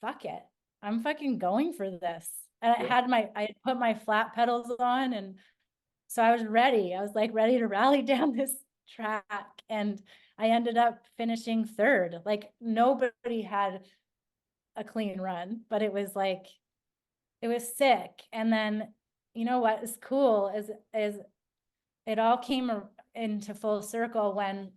fuck it, I'm fucking going for this. And Yeah. I had put my flat pedals on, and so I was ready. I was like ready to rally down this track. And I ended up finishing third. Like nobody had a clean run, but it was like, it was sick. And then, you know what is cool is it all came into full circle when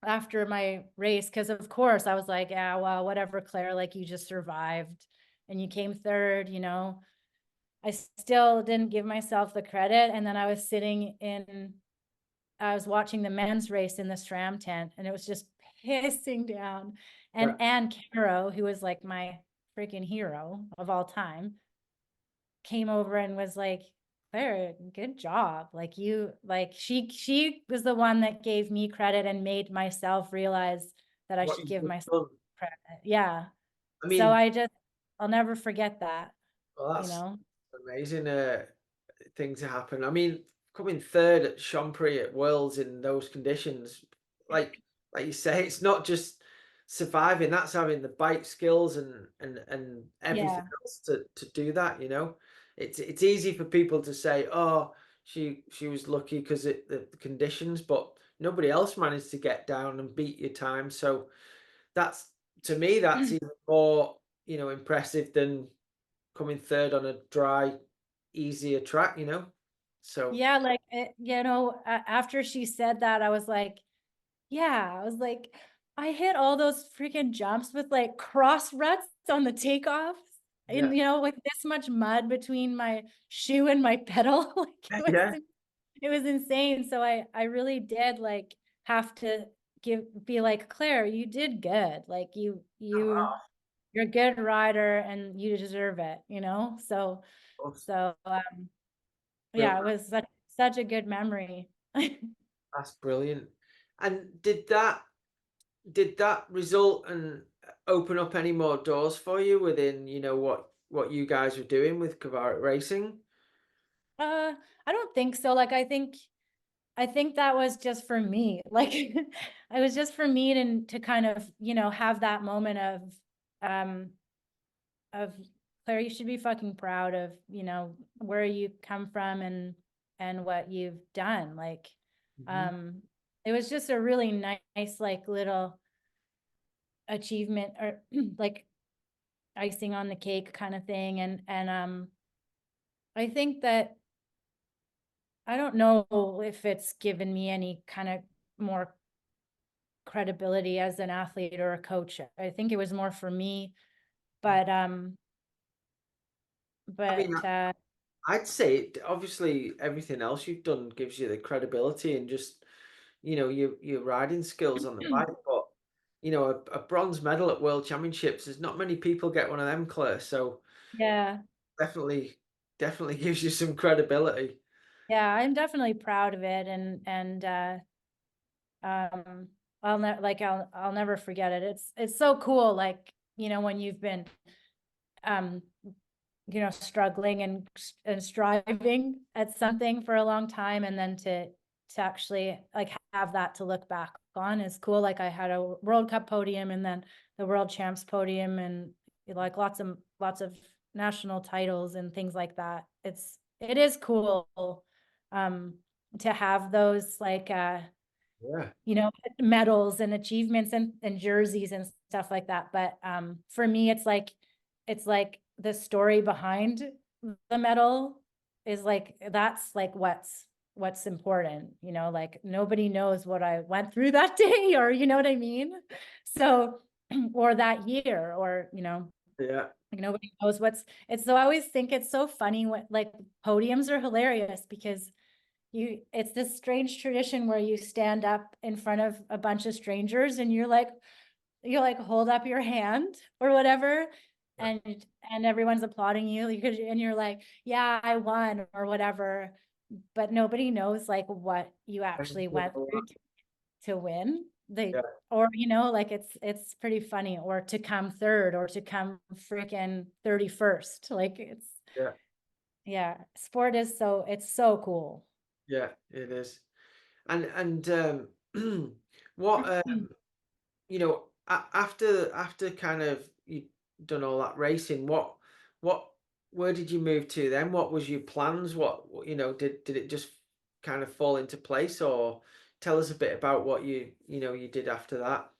after my race, because of course I was like, yeah, well, whatever, Claire, like you just survived and you came third, you know. I still didn't give myself the credit. And then I was watching the men's race in the SRAM tent, and it was just pissing down. And Yeah. Ann Caro, who was like my freaking hero of all time, came over and was like, Claire, good job. Like you, like she was the one that gave me credit and made myself realize that I What should you've give just myself done. credit. Yeah. I So mean, I'll never forget that, well, you that's know? amazing thing to happen. I mean, coming third at Champrix at Worlds in those conditions, like like you say, it's not just surviving, that's having the bike skills and everything Yeah. else to do that, you know. It's easy for people to say, oh, she was lucky because the conditions, but nobody else managed to get down and beat your time. So that's, to me, that's even more, you know, impressive than coming third on a dry, easier track, you know? So, Yeah, like you know, after she said that, I was like, yeah, I was like, I hit all those freaking jumps with like cross ruts on the takeoffs. yeah. And you know, with this much mud between my shoe and my pedal, like Yeah. it was insane. So I really did like have to be like, Claire, you did good. Like Oh, you're a good rider and you deserve it, you know? So awesome. so Brilliant. yeah, it was such a good memory. That's brilliant. And did that result and open up any more doors for you within, you know, what you guys were doing with Kovarik Racing? I don't think so. Like I think that was just for me. Like it was just for me to kind of, you know, have that moment um of Claire, you should be fucking proud of, you know, where you come from and what you've done. Like, Hmm. it was just a really nice, like little achievement or like icing on the cake kind of thing. And I think that I don't know if it's given me any kind of more credibility as an athlete or a coach. I think it was more for me, but I mean, but I'd say obviously everything else you've done gives you the credibility and just, your riding skills on the bike. But, a bronze medal at World Championships, there's not many people get one of them, Claire. So yeah, definitely, definitely gives you some credibility. yeah, I'm definitely proud of it, and um I'll never forget it. It's so cool, like, you know, when you've been um you know, struggling and striving at something for a long time, and then to actually like have that to look back on is cool. Like I had a World Cup podium and then the World Champs podium, and like lots of national titles and things like that. It is cool um to have those like Yeah. you know, medals and achievements and jerseys and stuff like that. But for me, it's like the story behind the medal is like that's like what's important, you know, like nobody knows what I went through that day, or you know what I mean? So or that year, or you know, Yeah. like nobody knows what's it's so I always think it's so funny when like podiums are hilarious because it's this strange tradition where you stand up in front of a bunch of strangers and you like hold up your hand or whatever, Yeah. and everyone's applauding you because and you're like, yeah, I won or whatever, but nobody knows like what you actually went through to win Yeah. or you know, like it's pretty funny, or to come third or to come freaking 31st, like it's Yeah. yeah, sport is so it's so cool. Yeah. It is. And what after kind of you done all that racing, what where did you move to then? What was your plans? Did it just kind of fall into place, or tell us a bit about what you did after that?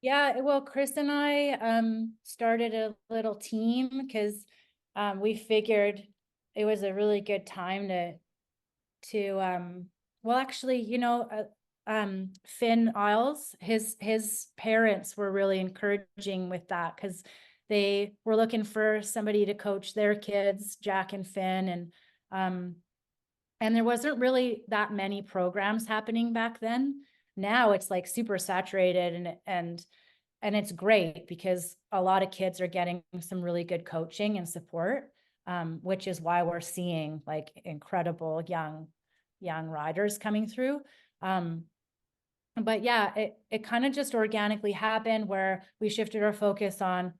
Yeah, well, Chris and I started a little team because we figured it was a really good time to well, actually, you know, Finn Isles, his parents were really encouraging with that because they were looking for somebody to coach their kids, Jack and Finn, and there wasn't really that many programs happening back then. Now it's like super saturated, and it's great because a lot of kids are getting some really good coaching and support, which is why we're seeing like incredible young riders coming through. Um, but yeah, it kind of just organically happened where we shifted our focus on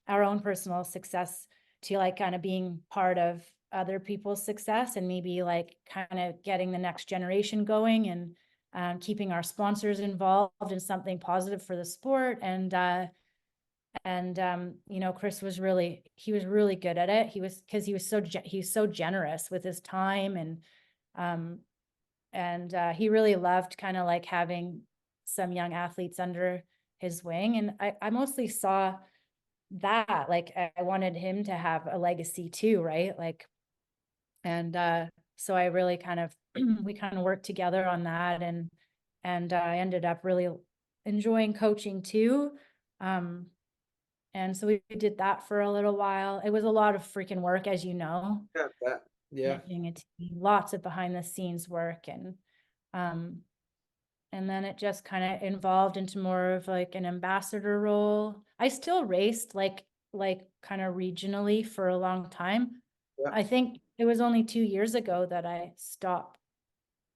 our own personal success to like kind of being part of other people's success, and maybe like kind of getting the next generation going, and keeping our sponsors involved in something positive for the sport. And you know, Chris was really good at it. Because he's so generous with his time, um he really loved kind of like having some young athletes under his wing. And I mostly saw that like I wanted him to have a legacy too, right? Like, and so I really kind of we kind of worked together on that, and I ended up really enjoying coaching too. Um, and so we did that for a little while. It was a lot of freaking work, as you know, Yeah. Yeah. managing a team, lots of behind the scenes work, um, and then it just kind of evolved into more of like an ambassador role. I still raced like kind of regionally for a long time. Yeah. I think it was only 2 years ago that I stopped.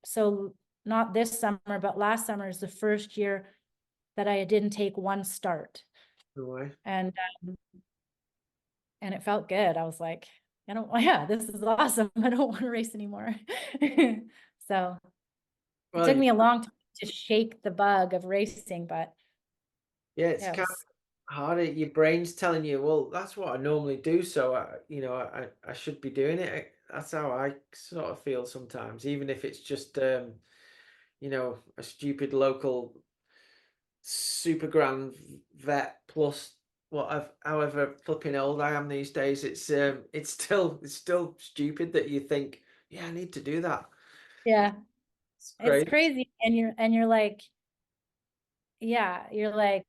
So not this summer, but last summer is the first year that I didn't take one start. No way. And it felt good. I was like, I don't, yeah, this is awesome. I don't want to race anymore. So it Well, took me a long time to shake the bug of racing, but yeah, it's yeah, it kind was. harder. Your brain's telling you, well, that's what I normally do, so I should be doing it. That's how I sort of feel sometimes, even if it's just a stupid local super grand vet plus however flipping old I am these days. It's still stupid that you think, yeah, I need to do that. Yeah, It's it's great. crazy. And you're like, yeah, you're like,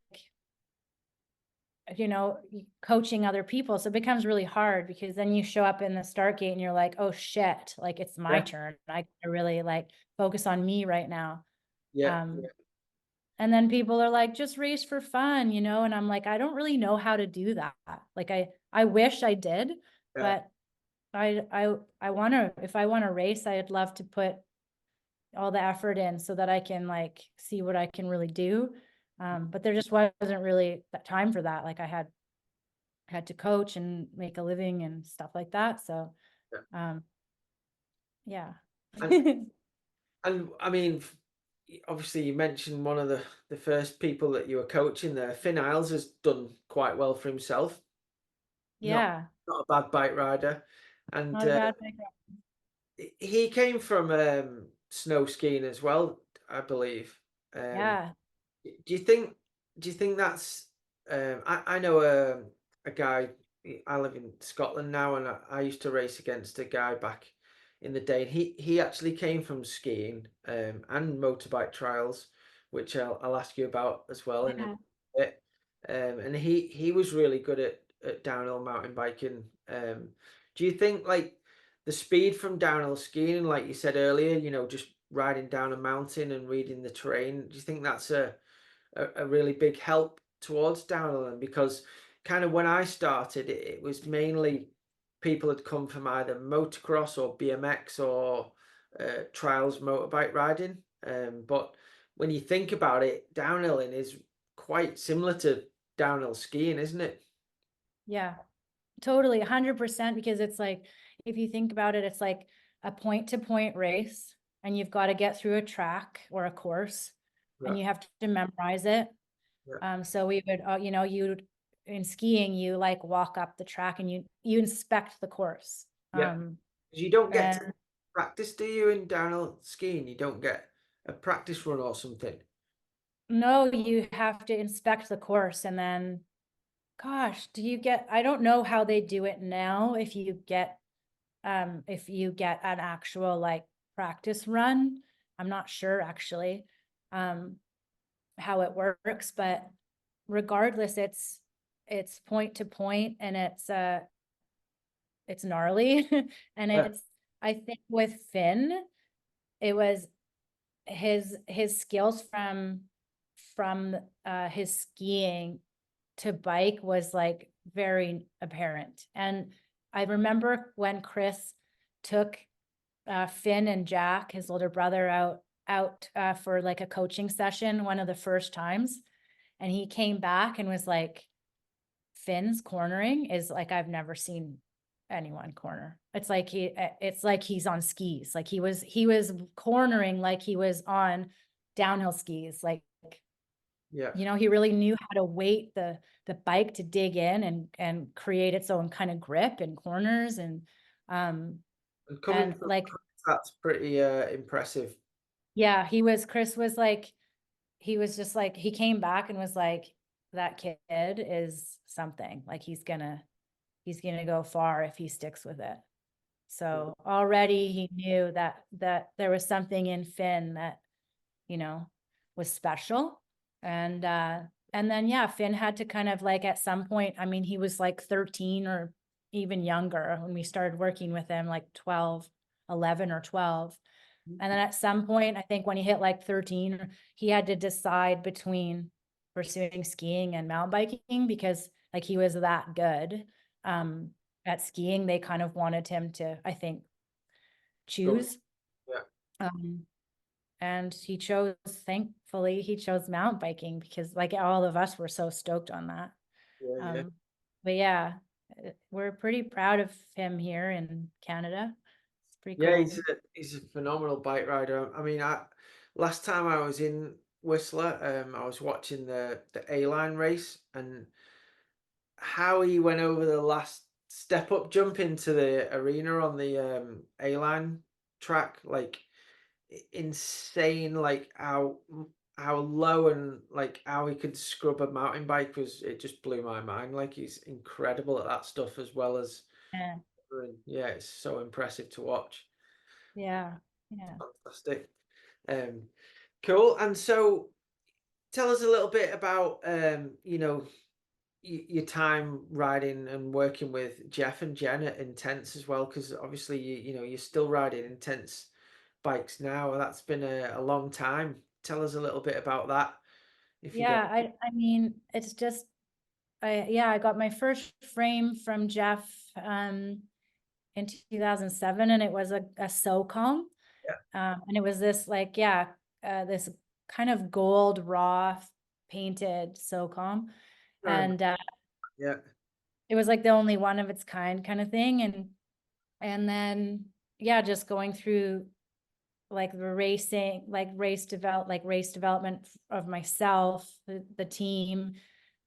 coaching other people. So it becomes really hard because then you show up in the start gate and you're like, oh shit, like it's my Yeah, turn. I gotta really like focus on me right now. yeah, Um, and then people are like, just race for fun, and I'm like, I don't really know how to do that. Like I wish I did, yeah. but I want to, if I want to race, I'd love to put all the effort in so that I can like see what I can really do. But there just wasn't really that time for that. Like I had to coach and make a living and stuff like that. So, Yeah. um, yeah. And and I mean, obviously you mentioned one of the first people that you were coaching there. Finn Isles has done quite well for himself. Not Yeah. not a bad bike rider, and Not a bad background. he came from snow skiing as well, I believe. Um, Yeah. do you think? Do you think that's? I know a guy. I live in Scotland now, and I used to race against a guy back in the day. And he actually came from skiing and motorbike trials, which I'll ask you about as well in a Yeah. bit. And he was really good at downhill mountain biking. Do you think like the speed from downhill skiing, like you said earlier, just riding down a mountain and reading the terrain, do you think that's a really big help towards downhilling? Because kind of when I started, it was mainly people had come from either motocross or BMX or trials motorbike riding. But when you think about it, downhilling is quite similar to downhill skiing, isn't it? Yeah. Totally. 100% because it's like, if you think about it, it's like a point to point race and you've got to get through a track or a course Yeah, and you have to memorize it. yeah, So we would, you in skiing, you like walk up the track and you inspect the course. yeah. 'Cause you don't get to And practice, do you, in downhill skiing? You don't get a practice run or something. no, you have to inspect the course and then, gosh, I don't know how they do it now. If you get an actual like practice run, I'm not sure actually, um, how it works, but regardless, it's point to point and it's gnarly. And Yeah, I think with Finn, it was his skills from his skiing to bike was like very apparent. And I remember when Chris took Finn and Jack, his older brother, out for like a coaching session one of the first times, and he came back and was like, Finn's cornering is like I've never seen anyone corner. It's like he's on skis. Like he was cornering like he was on downhill skis. Like, yeah. he really knew how to weight the bike to dig in and create its own kind of grip and corners um And coming and from like, that's pretty impressive. yeah, Chris was like, he was just like, he came back and was like, that kid is something. Like he's gonna go far if he sticks with it. So already he knew that there was something in Finn that, you know, was special. And and then yeah, Finn had to kind of like at some point, I mean, he was like 13 or even younger when we started working with him, like 12, 11 or 12. And then at some point, I think when he hit like 13, he had to decide between pursuing skiing and mountain biking because like he was that good. Um, at skiing, they kind of wanted him to, I think, Go. choose. Yeah, Um, and thankfully, he chose mountain biking because like all of us were so stoked on that. yeah, yeah. Um, but yeah, we're pretty proud of him here in Canada. It's pretty Yeah, cool. he's a phenomenal bike rider. I mean, I last time I was in Whistler, I was watching the A line race, and how he went over the last step up jump into the arena on the A-line track, like insane, like how low and like how he could scrub a mountain bike was, it just blew my mind. Like he's incredible at that stuff as well as Yeah. yeah, it's so impressive to watch. Yeah. Yeah. Fantastic. Um, cool. And so tell us a little bit about your time riding and working with Jeff and Jen at Intense as well, because obviously you're still riding Intense bikes now. That's been a long time. Tell us a little bit about that, if you don't. Yeah. I mean, it's just, I got my first frame from Jeff, in 2007, and it was a SOCOM. Yeah. And it was this like, yeah, this kind of gold raw painted SOCOM. Um, And yeah. it was like the only one of its kind of thing. And then, yeah, just going through like the racing, like race development of myself, the team.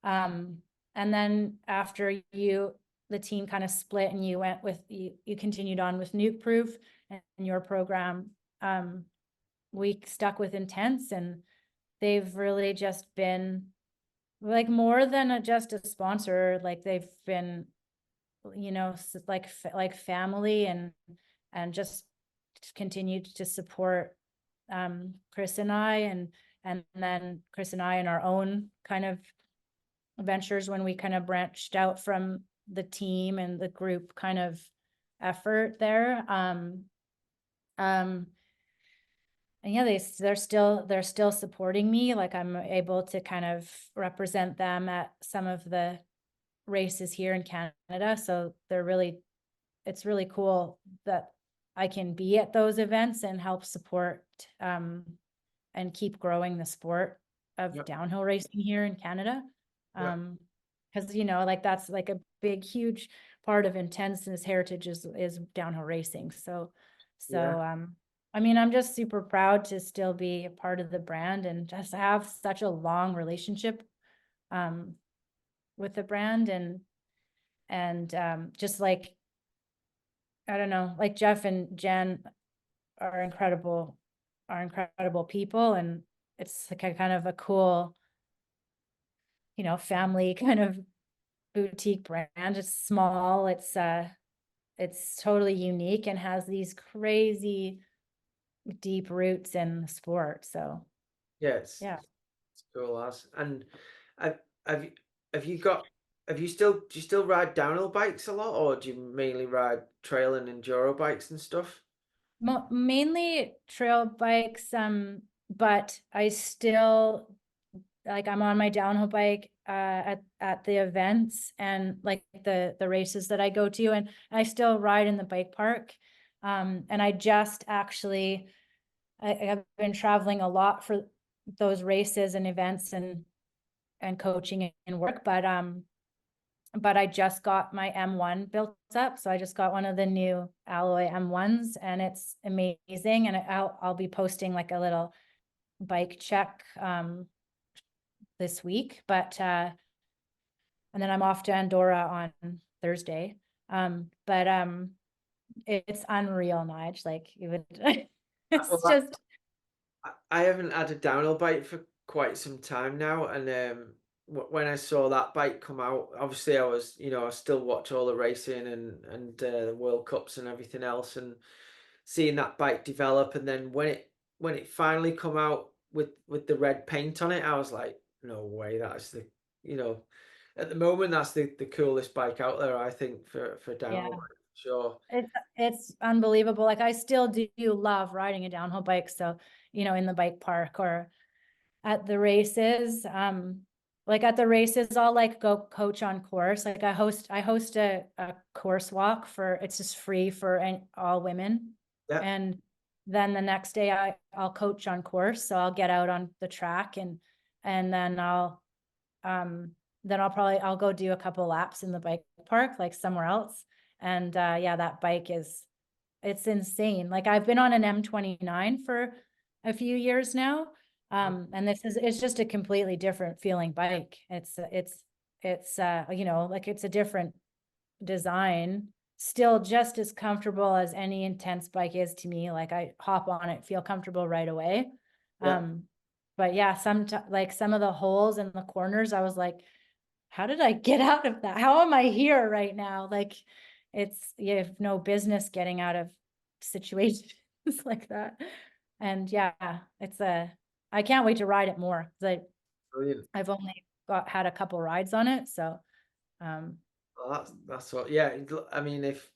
And then after the team kind of split and you went with, you continued on with Nuke Proof and your program. We stuck with Intense, and they've really just been like more than just a sponsor. Like they've been, like family, and just continued to support Chris and I, and then Chris and I in our own kind of ventures when we kind of branched out from the team and the group kind of effort there. Um, and yeah, they're still supporting me. Like I'm able to kind of represent them at some of the races here in Canada. So it's really cool that I can be at those events and help support and keep growing the sport of Yep. downhill racing here in Canada. Yep. Because like that's like a big, huge part of Intense's heritage is downhill racing. Yeah. I mean, I'm just super proud to still be a part of the brand and just have such a long relationship um, with the brand, and just like, I don't know, like Jeff and Jen are incredible people, and it's like a kind of a cool, family kind of boutique brand. It's small, it's totally unique and has these crazy deep roots in the sport. So Yeah. It's, yeah. it's cool, as. And have have you have you got do you still ride downhill bikes a lot, or do you mainly ride trail and enduro bikes and stuff? Mainly trail bikes, but I still, like, I'm on my downhill bike at the events and like the races that I go to, and I still ride in the bike park. And I just actually, I've been traveling a lot for those races and events and coaching and work, but I just got my M1 built up. So I just got one of the new alloy M1s, and it's amazing. And I'll be posting like a little bike check this week, but and then I'm off to Andorra on Thursday. But it's unreal, Nige. Like you would, Well, it's just, I haven't had a downhill bike for quite some time now, and when I saw that bike come out, obviously I still watch all the racing and the World Cups and everything else, and seeing that bike develop, and then when it finally come out with the red paint on it, I was like, no way, that's the you know, at the moment that's the coolest bike out there, I think, for yeah, downhill bike, for sure. it's unbelievable. Like I still do love riding a downhill bike. So, in the bike park or at the races. Like at the races, I'll like go coach on course. Like I host a course walk it's just free for all women. Yeah. And then the next day I'll coach on course. So I'll get out on the track, and um then I'll go do a couple laps in the bike park, like somewhere else. And yeah, that bike it's insane. Like I've been on an M29 for a few years now. And it's just a completely different feeling bike. It's it's like it's a different design, still just as comfortable as any intense bike is to me. Like I hop on it, feel comfortable right away. Yeah. But yeah, like some of the holes in the corners, I was like, how did I get out of that? How am I here right now? Like you have no business getting out of situations like that. And yeah, I can't wait to ride it more. Brilliant. I've only had a couple rides on it. So, Well, that's what. Yeah, I mean, if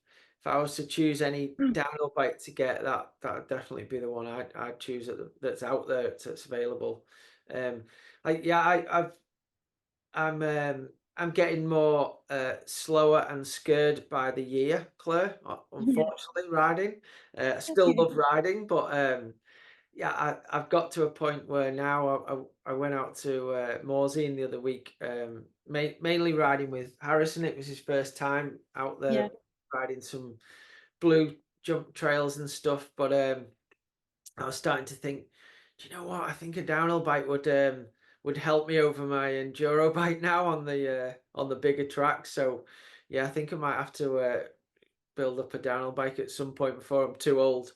I was to choose any downhill bike to get, that would definitely be the one I'd choose that's out there, that's available. Um, yeah, I'm getting more slower and scared by the year, Claire. yeah. Unfortunately, riding. I still love riding, but yeah, I've got to a point where now I went out to Morzine the other week, mainly riding with Harrison. It was his first time out there Yeah. riding some blue jump trails and stuff. But I was starting to think, do you know what? I think a downhill bike would help me over my enduro bike now on the bigger tracks. So yeah, I think I might have to build up a downhill bike at some point before I'm too old.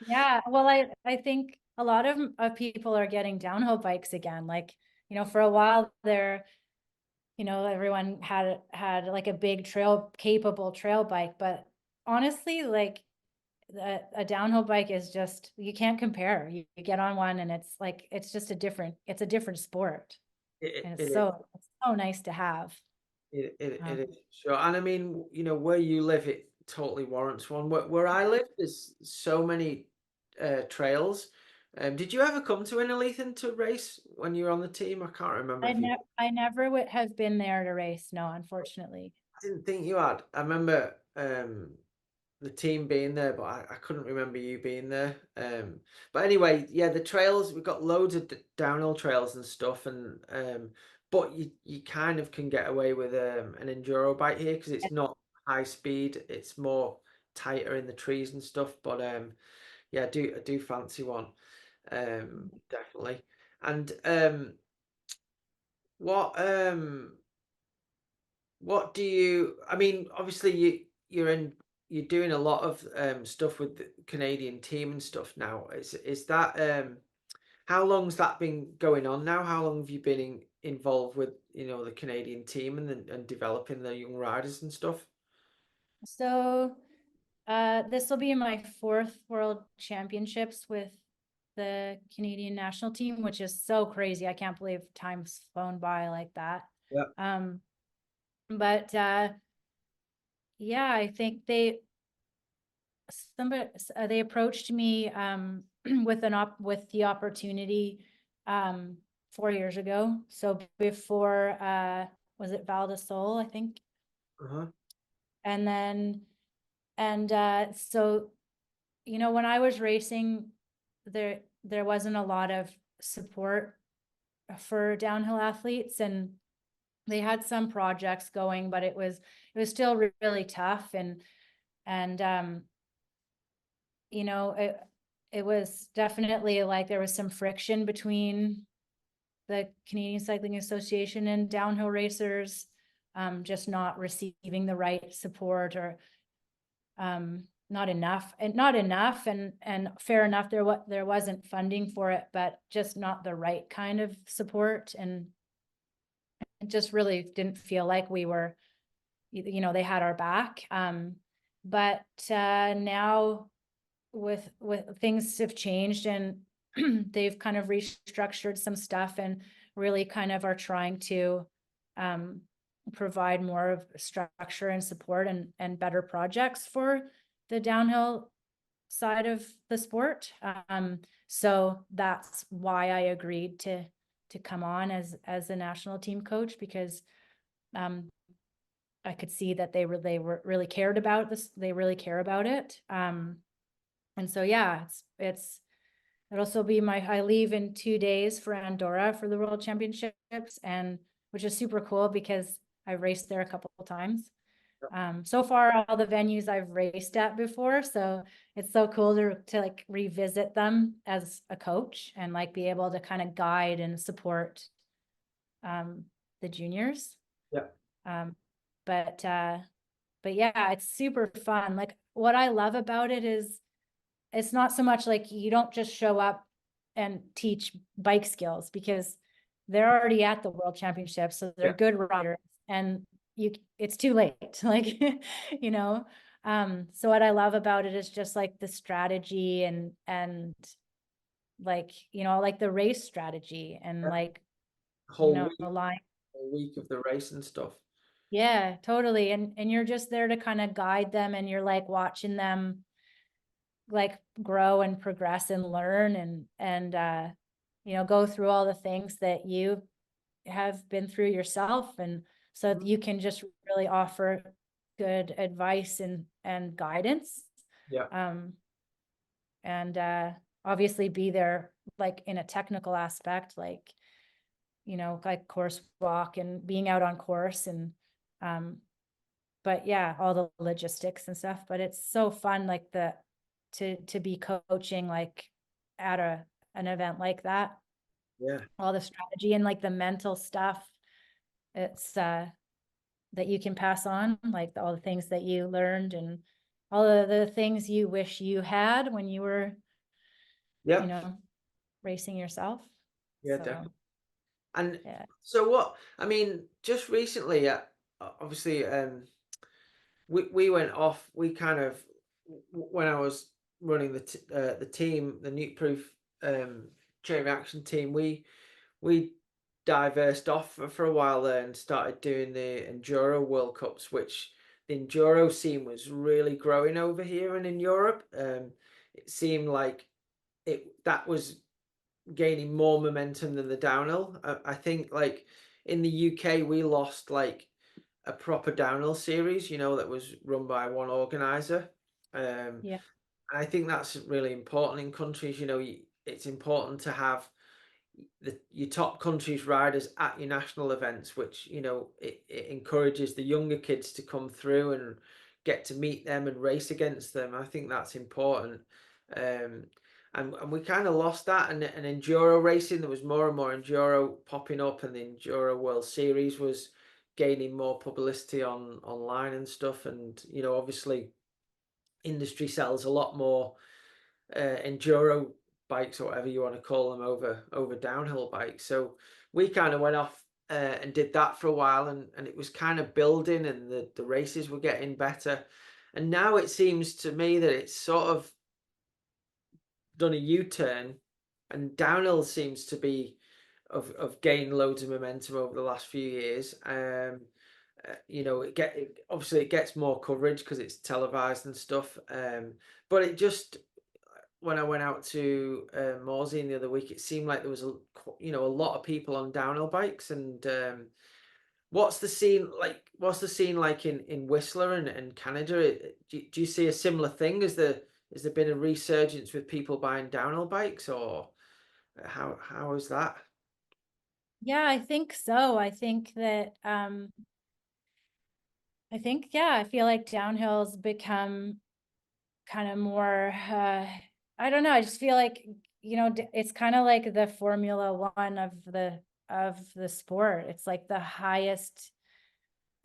Yeah, well, I think a lot of people are getting downhill bikes again. Like, for a while there, everyone had like a big capable trail bike, but honestly, like a downhill bike is just, you can't compare. You get on one and it's like it's a different sport, and It is. it's so nice to have. It Um, is sure, and I mean, where you live, it totally warrants one. Where I live, there's so many trails. Did you ever come to Innerleithen to race when you were on the team? I can't remember if you. I never would have been there to race. No, unfortunately. I didn't think you had. I remember the team being there, but I couldn't remember you being there. But anyway, yeah, the trails, we've got loads of downhill trails and stuff, and but you kind of can get away with an enduro bike here because it's not high speed, it's more tighter in the trees and stuff. But yeah, I do fancy one, definitely. And what what do you? I mean, obviously you're doing a lot of stuff with the Canadian team and stuff now. Is that how long's that been going on now? How long have you been involved with the Canadian team and developing the young riders and stuff? So, this will be my fourth World Championships with the Canadian national team, which is so crazy. I can't believe time's flown by like that. Yeah. Um, but yeah, I think they approached me with the opportunity 4 years ago. So before was it Val de Sol, I think, Uh-huh. and then so when I was racing, there wasn't a lot of support for downhill athletes, and they had some projects going, but it was still really tough, and it was definitely like there was some friction between the Canadian Cycling Association and downhill racers, just not receiving the right support, or not enough, and fair enough, there wasn't funding for it, but just not the right kind of support, and it just really didn't feel like we were, they had our back. But now with things have changed, and they've kind of restructured some stuff and really kind of are trying to provide more of structure and support and better projects for the downhill side of the sport. So that's why I agreed to come on as a national team coach, because I could see that they really cared about this. They really care about it. And so, yeah, it'll still be I leave in 2 days for Andorra for the World Championships, and which is super cool because I've raced there a couple of times. So far, all the venues I've raced at before, so it's so cool to like revisit them as a coach and like be able to kind of guide and support the juniors. Yeah. Um, but yeah, it's super fun. Like what I love about it is it's not so much like you don't just show up and teach bike skills, because they're already at the world championship, so they're Yeah. good riders, and it's too late. Like, you know. So what I love about it is just like the strategy and like, like the race strategy and Yeah. like, Whole line. week of the race and stuff. Yeah, totally. And you're just there to kind of guide them, and you're like watching them like grow and progress and learn and go through all the things that you have been through yourself, and so Mhm. you can just really offer good advice and guidance. Yeah. um and obviously be there like in a technical aspect, like course walk and being out on course, and um but yeah, all the logistics and stuff. But it's so fun, like to be coaching like at an event like that, Yeah. all the strategy and like the mental stuff. It's that you can pass on, like all the things that you learned and all of the things you wish you had when you were, you Yeah. know, racing yourself. Yeah, So definitely. And yeah. so what, I mean, just recently, obviously, we went off, we kind of, when I was running the team, the Nuke Proof chain reaction team, we diversed off for a while there and started doing the Enduro World Cups, which the Enduro scene was really growing over here and in Europe. It seemed like that was gaining more momentum than the downhill. I think like in the UK we lost like a proper downhill series, that was run by one organizer. Um, Yeah. and I think that's really important in countries. It's important to have your top countries riders at your national events, which it encourages the younger kids to come through and get to meet them and race against them. I think that's important. um and we kind of lost that, and enduro racing, there was more and more enduro popping up, and the Enduro World Series was gaining more publicity online and stuff, and obviously industry sells a lot more enduro bikes or whatever you want to call them over downhill bikes. So we kind of went off and did that for a while, and it was kind of building, and the races were getting better. And now it seems to me that it's sort of done a U-turn, and downhill seems to be of gained loads of momentum over the last few years. Obviously it gets more coverage because it's televised and stuff. But it just, when I went out to Morzine the other week, it seemed like there was a lot of people on downhill bikes. And what's the scene like? What's the scene like in Whistler and Canada? Do you see a similar thing? Has there been a resurgence with people buying downhill bikes, or how is that? Yeah, I think so. I feel like downhill's become kind of more, I don't know, I just feel like, it's kind of like the Formula One of the sport. It's like the highest,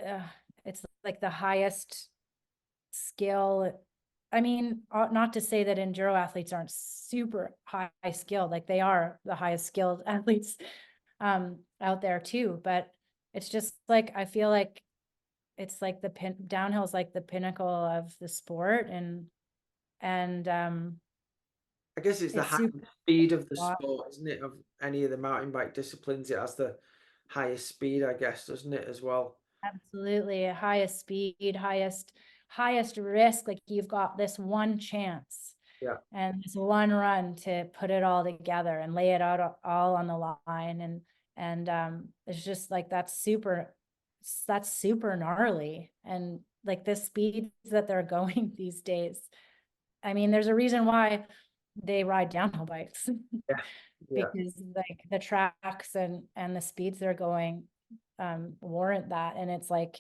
uh, it's like the highest skill. I mean, not to say that enduro athletes aren't super high skilled, like they are the highest skilled athletes out there too, but it's just like I feel like it's like downhill is like the pinnacle of the sport, and I guess it's the it's high super speed of the fun. sport, isn't it? Of any of the mountain bike disciplines, it has the highest speed, I guess, doesn't it, as well? Absolutely, highest speed, highest risk. Like you've got this one chance Yeah. and this one run to put it all together and lay it out all on the line, and it's just like that's super gnarly, and like the speeds that they're going these days. I mean, there's a reason why they ride downhill bikes Yeah. Yeah. because like the tracks and the speeds they're going warrant that. And it's like,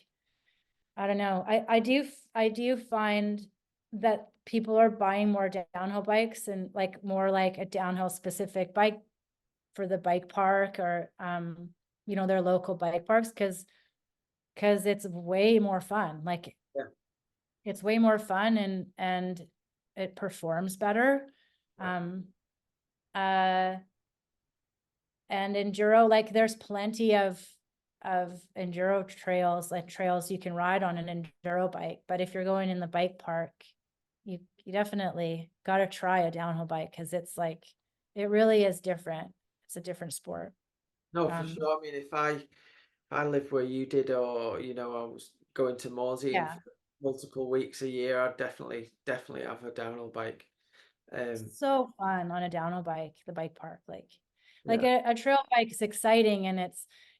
I don't know, I do find that people are buying more downhill bikes and like more like a downhill specific bike for the bike park or their local bike parks, because because it's way more fun. Like Yeah. it's way more fun and it performs better. Yeah. Um, uh, and enduro, like there's plenty of enduro trails, like trails you can ride on an enduro bike. But if you're going in the bike park, you definitely got to try a downhill bike, because it's like, it really is different. It's a different sport. No, for Um, sure. I mean, if I lived where you did, or I was going to Mausian yeah. for multiple weeks a year, I'd definitely have a downhill bike. Um, So fun on a downhill bike, the bike park. Like yeah, a trail bike is exciting and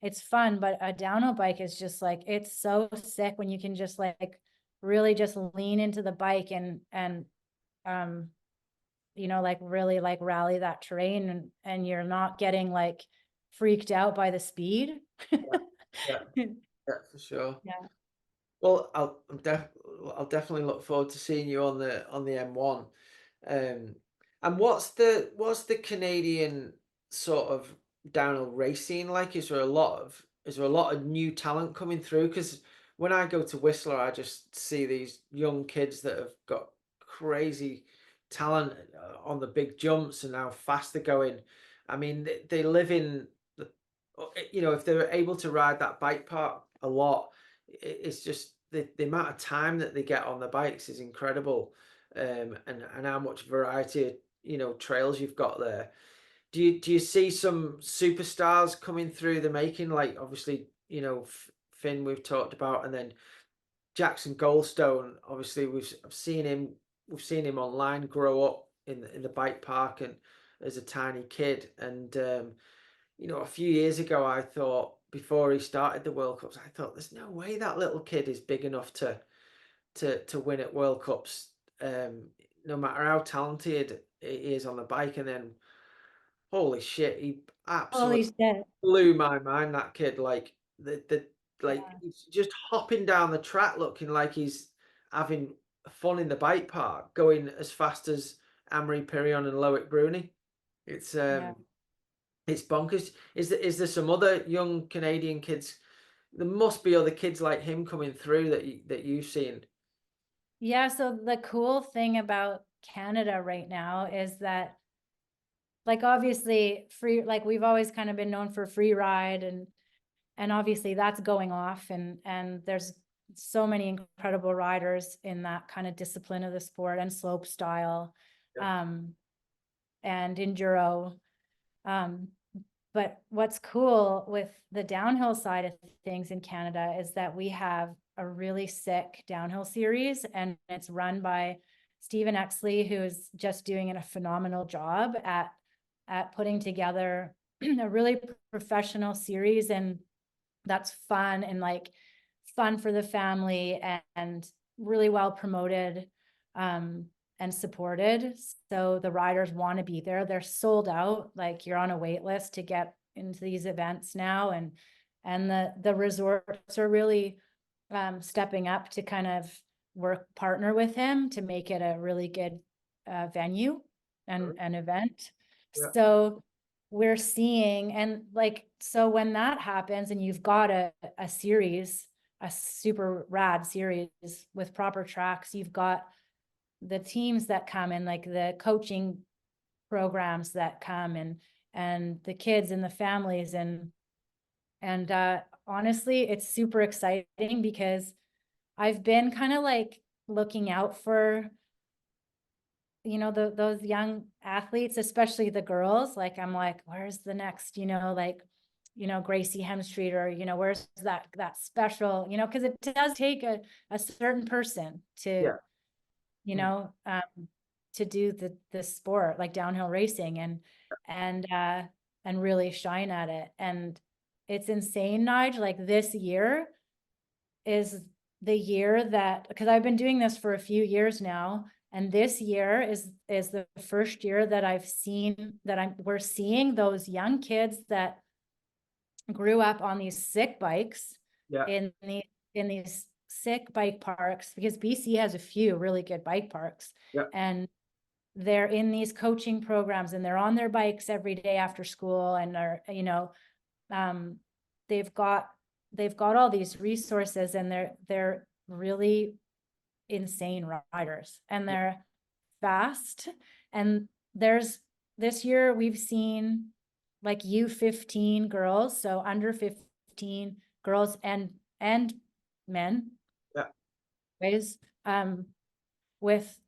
it's fun, but a downhill bike is just like, it's so sick when you can just like really just lean into the bike and um like really like rally that terrain, and you're not getting like freaked out by the speed. yeah, yeah, yeah, for sure. Yeah. Well, I'll definitely look forward to seeing you on the M1. And what's the Canadian sort of downhill race scene like? Is there a lot of new talent coming through? Because when I go to Whistler, I just see these young kids that have got crazy talent on the big jumps and how fast they're going. I mean, they live in the, if they're able to ride that bike park a lot, it's just the amount of time that they get on the bikes is incredible, and how much variety of trails you've got there. Do you see some superstars coming through the making? Like obviously, Finn we've talked about, and then Jackson Goldstone. Obviously, we've seen him online grow up in the bike park and as a tiny kid, and a few years ago, I thought before he started the World Cups, I thought there's no way that little kid is big enough to win at World Cups, no matter how talented he is on the bike. And then, holy shit, he Holy absolutely shit. blew my mind. That kid, like Yeah. he's just hopping down the track, looking like he's having fun in the bike park, going as fast as Amory Pirion and Loic Bruni. It's Yeah. um it's bonkers. Is there some other young Canadian kids? There must be other kids like him coming through that you've seen. Yeah. So the cool thing about Canada right now is that, like, obviously free, like we've always kind of been known for free ride, and obviously that's going off, and there's so many incredible riders in that kind of discipline of the sport, and slope style, Yeah, um and enduro. um but what's cool with the downhill side of things in Canada is that we have a really sick downhill series, and it's run by Stephen Exley, who is just doing a phenomenal job at putting together a really professional series, and that's fun, and like fun for the family, and really well promoted, um, and supported. So the riders want to be there. They're sold out. Like, you're on a wait list to get into these events now, and the resorts are really stepping up to kind of partner with him to make it a really good venue and really? an event. Yeah, So we're seeing, and like, so when that happens and you've got a series, a super rad series with proper tracks, you've got the teams that come in, like the coaching programs that come, and the kids and the families, and honestly, it's super exciting, because I've been kind of like looking out for, those young athletes, especially the girls. Like, I'm like, where's the next, like, Gracie Hemstreet, or, where's that special, because it does take a certain person to, yeah, you mm, know, um, to do the sport like downhill racing, and uh and really shine at it. And it's insane, Nigel. Like, this year is the year that, because I've been doing this for a few years now, and this year is the first year that I've seen that we're seeing those young kids that grew up on these sick bikes yeah, in these sick bike parks, because BC has a few really good bike parks, yeah, and they're in these coaching programs, and they're on their bikes every day after school, and are, um, they've got they've got all these resources, and they're really insane riders, and they're fast. And this year we've seen like U15 girls, so under 15 girls and men, Yeah. ways, with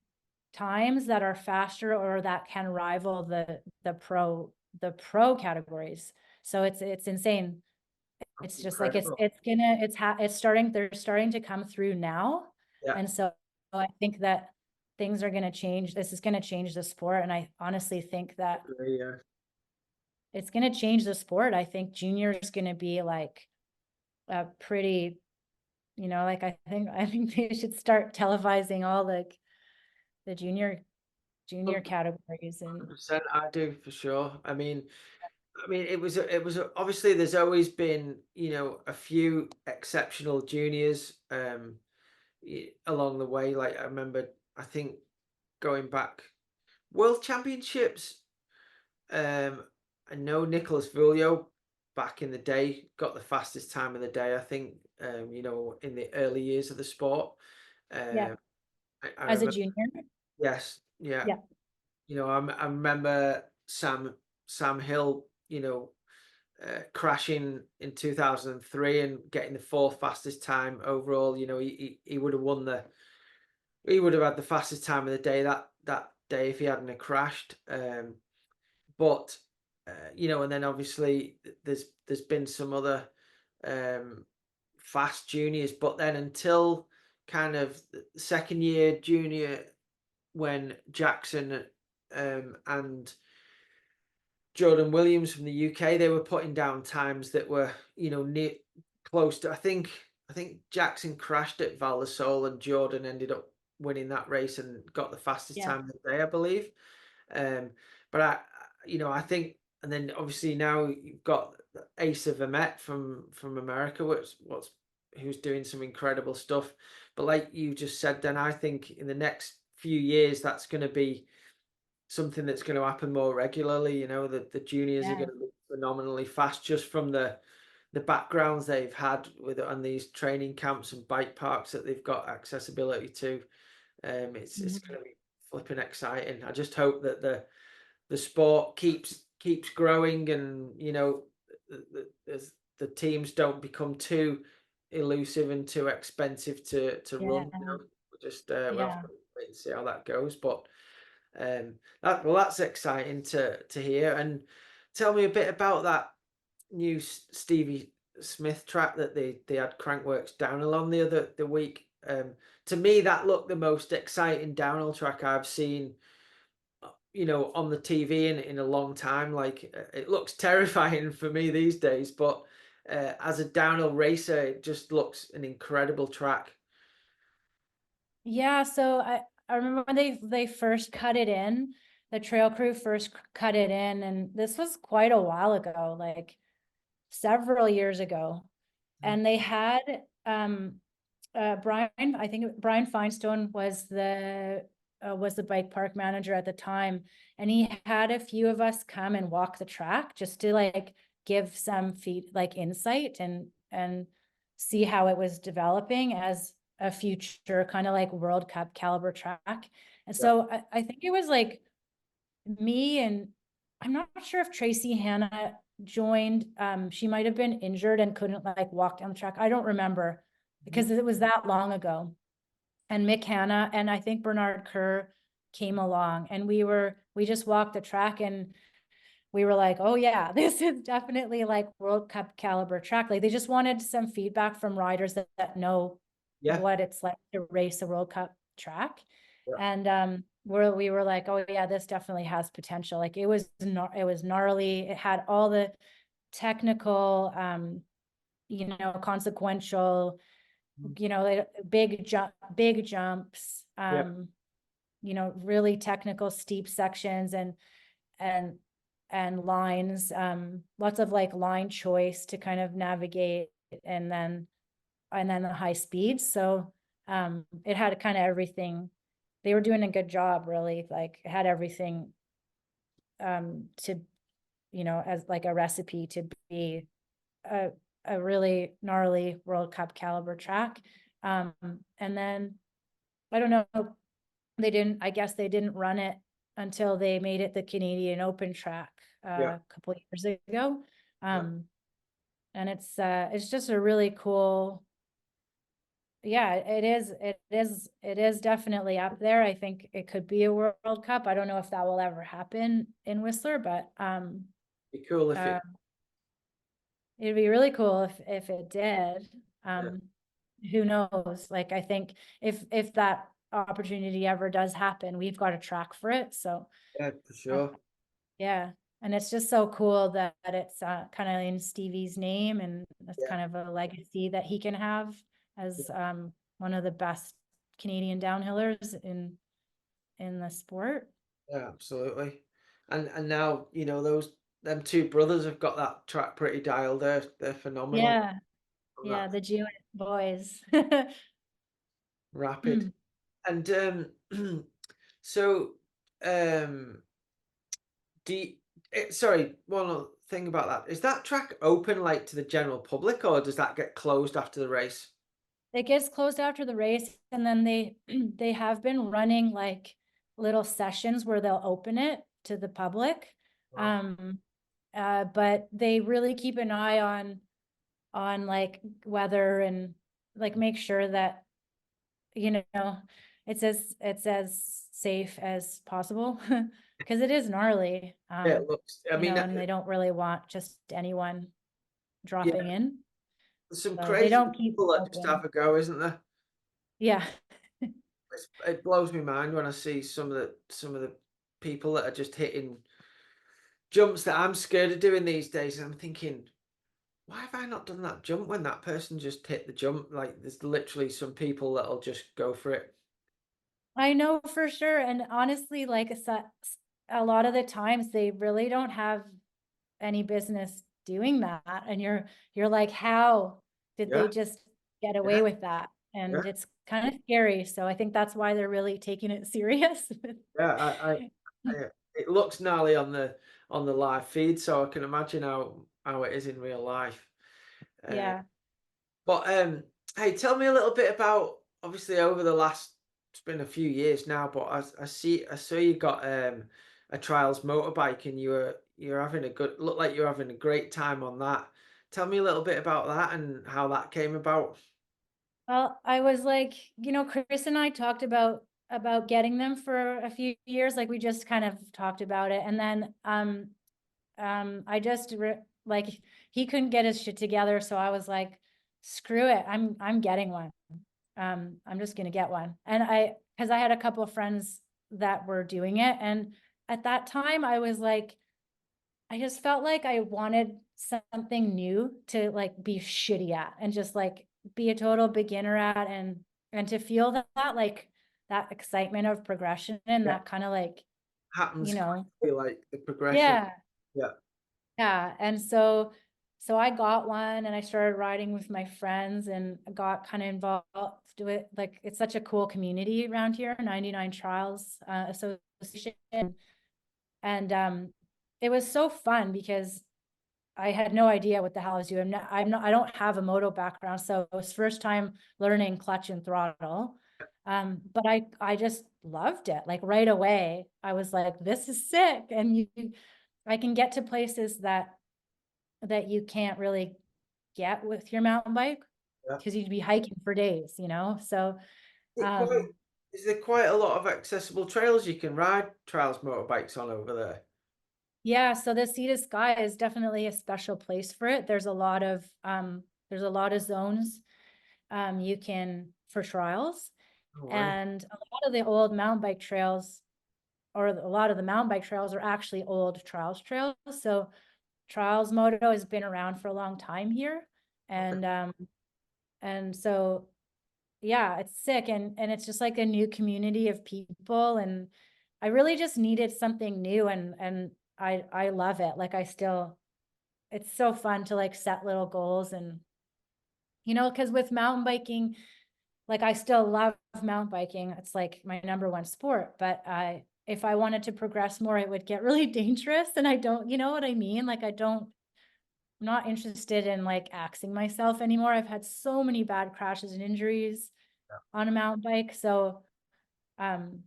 times that are faster or that can rival the pro categories. So it's insane. It's just like Incredible. they're starting to come through now. Yeah. And so I think that things are going to change. This is going to change the sport. And I honestly think that Yeah. it's going to change the sport. I think junior is going to be like a pretty, like I think they should start televising all the junior 100%. categories. And I do for sure. Obviously there's always been, a few exceptional juniors along the way. Like I remember, I think going back World Championships, I know Nicholas Vulio back in the day got the fastest time of the day, I think, in the early years of the sport. yeah, Um, I as a remember, junior. yes, yeah. Yeah. I remember Sam Hill, crashing in 2003 and getting the fourth fastest time overall. He would have he would have had the fastest time of the day that day if he hadn't have crashed. But and then obviously there's been some other um, fast juniors, but then until kind of the second year junior, when Jackson and Jordan Williams from the UK, they were putting down times that were, near close to. I think Jackson crashed at Val di Sole, and Jordan ended up winning that race and got the fastest Yeah. time of the day, I believe. But I think, and then obviously now you've got Asa Vermette from America, who's doing some incredible stuff. But like you just said, then I think in the next few years that's going to be something that's going to happen more regularly. The juniors are Yeah. going to be phenomenally fast just from the backgrounds they've had with on these training camps and bike parks that they've got accessibility to. It's Mhm. going to be flipping exciting. I just hope that the sport keeps growing, and the teams don't become too elusive and too expensive to Yeah. run. We'll have Yeah. to wait and see how that goes. But that's exciting to hear. And tell me a bit about that new Stevie Smith track that they had Crankworks downhill on the week. To me, that looked the most exciting downhill track I've seen, on the TV in a long time. Like it looks terrifying for me these days, but as a downhill racer, it just looks an incredible track. Yeah, so I remember when they first cut it in, the trail crew first cut it in, and this was quite a while ago, like several years ago. Mm. And they had Brian, I think Brian Finestone was the bike park manager at the time, and he had a few of us come and walk the track just to like give some insight and see how it was developing as a future kind of like World Cup caliber track. And Yeah, so I think it was like me, and I'm not sure if Tracy Hannah joined. She might have been injured and couldn't like walk down the track. I don't remember because it was that long ago. And Mick Hanna and I think Bernard Kerr came along, and we just walked the track, and we were like, oh yeah, this is definitely like World Cup caliber track. Like they just wanted some feedback from riders that know yeah, what it's like to race a World Cup track. yeah, And we were like, oh yeah, this definitely has potential. Like it was gnarly. It had all the technical, consequential, like big jumps, yeah, really technical steep sections and and lines, lots of like line choice to kind of navigate, and then the high speeds. So it had kind of everything. They were doing a good job, really. Like it had everything to, as like a recipe to be a a really gnarly World Cup caliber track. And then I don't know, I guess they didn't run it until they made it the Canadian Open track Yeah. a couple of years ago. Yeah. And it's just a really cool, yeah, it is definitely up there. I think it could be a World Cup. I don't know if that will ever happen in Whistler, but Be cool if uh, it. it'd be really cool if it did. Yeah. Um, who knows? Like, I think if that opportunity ever does happen, we've got a track for it. So Yeah, for uh, sure. yeah, and it's just so cool that it's kind of in Stevie's name, and it's Yeah. kind of a legacy that he can have as one of the best Canadian downhillers in the sport. Yeah, absolutely. And now, those them two brothers have got that track pretty dialed. They're phenomenal Yeah, on yeah, that the June boys. rapid. And so um do you, sorry, one other thing about that. Is that track open like to the general public, or does that get closed after the race? It gets closed after the race, and then they have been running like little sessions where they'll open it to the public. Wow. Um, but they really keep an eye on like weather, and like make sure that, you know, it's as safe as possible because it is gnarly. Yeah, it looks, I mean, And they don't really want just anyone yeah, dropping in. there's some So they crazy don't keep people that just open. have a go, isn't there? Yeah. It blows my mind when I see some of the people that are just hitting jumps that I'm scared of doing these days. And I'm thinking, why have I not done that jump when that person just hit the jump? Like, there's literally some people that'll just go for it. I know for sure. And honestly, like a lot of the times they really don't have any business doing that. And you're like, how did Yeah, they just get away yeah, with that? yeah, And it's kind of scary. So I think that's why they're really taking it serious. yeah. It looks gnarly on the live feed, so I can imagine how it is in real life. Uh, Yeah. But hey, tell me a little bit about, obviously, over the last, it's been a few years now, but I saw you got a trials motorbike, and you're having look like you're having a great time on that. Tell me a little bit about that and how that came about. Well, I was like, Chris and I talked about getting them for a few years. Like we just kind of talked about it. And then I just like he couldn't get his shit together, so I was like, screw it, I'm getting one. I'm just gonna get one. And because I had a couple of friends that were doing it, and at that time I was like, I just felt like I wanted something new to like be shitty at, and just like be a total beginner at, and to feel that like that excitement of progression, and Yeah, that kind of like, you happens know quickly, like the progression. yeah. Yeah, Yeah, and so I got one, and I started riding with my friends, and got kind of involved with, like, it's such a cool community around here, 99 Trials Association. And it was so fun because I had no idea what the hell I was doing. I don't have a moto background, so it was first time learning clutch and throttle. But I just loved it. Like right away, I was like, this is sick. And I can get to places that you can't really get with your mountain bike, yeah. because you'd be hiking for days. So Is it quite, um is there quite a lot of accessible trails you can ride trials motorbikes on over there? yeah, so the Sea to Sky is definitely a special place for it. There's a lot of zones you can for trials. No way. And a lot of the old mountain bike trails, or a lot of the mountain bike trails, are actually old trials trails. So trials moto has been around for a long time here. Okay. And so yeah, it's sick, and it's just like a new community of people, and I really just needed something new, and I love it. Like it's so fun to like set little goals, and because with mountain biking, like I still love mountain biking. It's like my number one sport, but if I wanted to progress more, it would get really dangerous, and I don't, you know what I mean? Like not interested in like axing myself anymore. I've had so many bad crashes and injuries on a mountain bike. Um,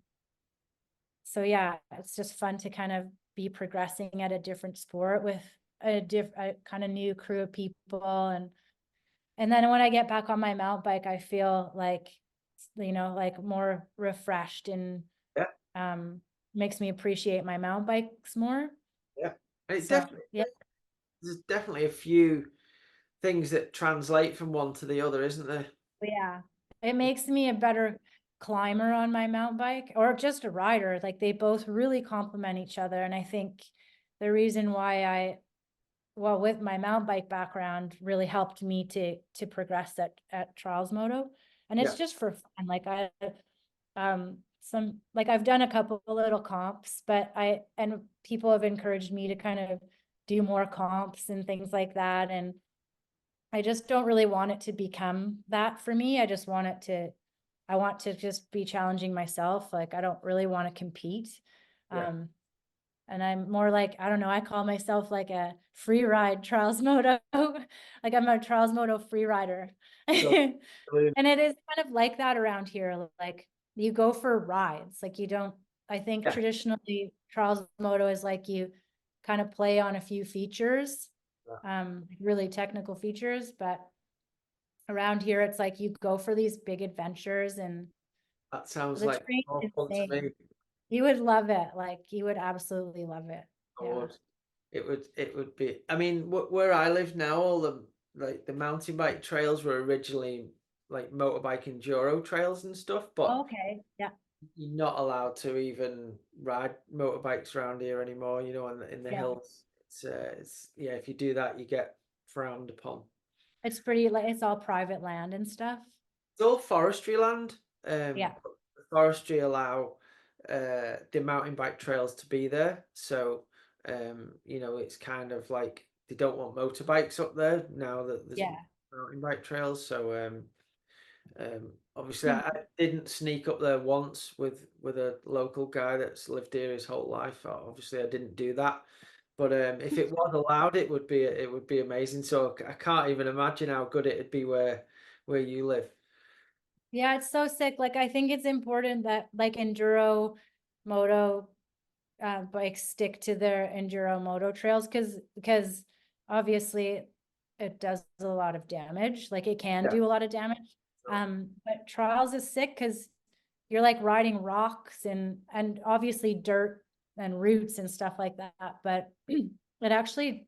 so yeah, it's just fun to kind of be progressing at a different sport with a kind of new crew of people. And then when I get back on my mountain bike, I feel like, like more refreshed and Yeah, makes me appreciate my mountain bikes more. yeah. And it So definitely, yeah, there's definitely a few things that translate from one to the other, isn't there? yeah, it makes me a better climber on my mountain bike or just a rider. Like they both really complement each other. And I think the reason why well, with my mountain bike background really helped me to progress at Trials Moto. And Yeah, it's just for fun. Like I've done a couple of little comps, but and people have encouraged me to kind of do more comps and things like that. And I just don't really want it to become that for me. I want to just be challenging myself. Like I don't really want to compete. yeah. Um, and I'm more like, I don't know, I call myself like a free ride trials moto. Like I'm a trials moto free rider. So, brilliant. And it is kind of like that around here. Like you go for rides. Like you don't, I think Yeah, traditionally trials moto is like you kind of play on a few features, yeah. really technical features, but around here it's like you go for these big adventures and That sounds the like train more is fun to me. insane. You would love it. Like you would absolutely love it. I Yeah. would. It would be. I mean, where I live now, all the like the mountain bike trails were originally like motorbike enduro trails and stuff, but Okay. Yeah. you're not allowed to even ride motorbikes around here anymore. You know, in the Yeah. hills. It's yeah. If you do that, you get frowned upon. It's pretty like it's all private land and stuff. It's all forestry land. Yeah. But the forestry allow the mountain bike trails to be there. So you know, it's kind of like they don't want motorbikes up there now that there's Yeah. mountain bike trails. So obviously, Hmm. I didn't sneak up there once with a local guy that's lived here his whole life. Obviously, I didn't do that. But if it was allowed, it would be amazing. So I can't even imagine how good it'd be where you live. Yeah, it's so sick. Like I think it's important that like enduro moto bikes stick to their enduro moto trails because obviously it does a lot of damage. Like it can Yeah. do a lot of damage. So, But trials is sick because you're like riding rocks and obviously dirt and roots and stuff like that. But it actually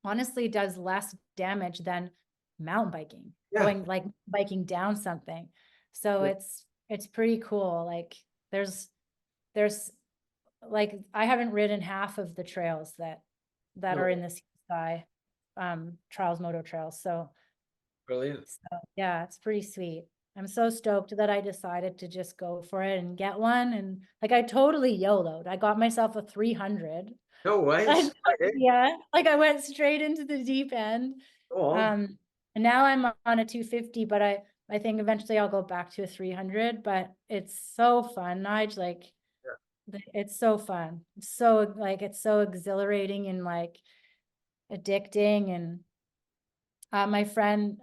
honestly does less damage than mountain biking, yeah. going like biking down something. So Yeah. it's pretty cool. Like there's like I haven't ridden half of the trails that are No, in this sky trials moto trails. brilliant. So yeah, it's pretty sweet. I'm so stoked that I decided to just go for it and get one. And like I totally YOLO'd. I got myself a 300. No way. I, Straight in. yeah, like I went straight into the deep end. Go on. And now I'm on a 250, but I think eventually I'll go back to a 300, but it's so fun, Nige, like Yeah. it's so fun. It's so like it's so exhilarating and like addicting. And my friend,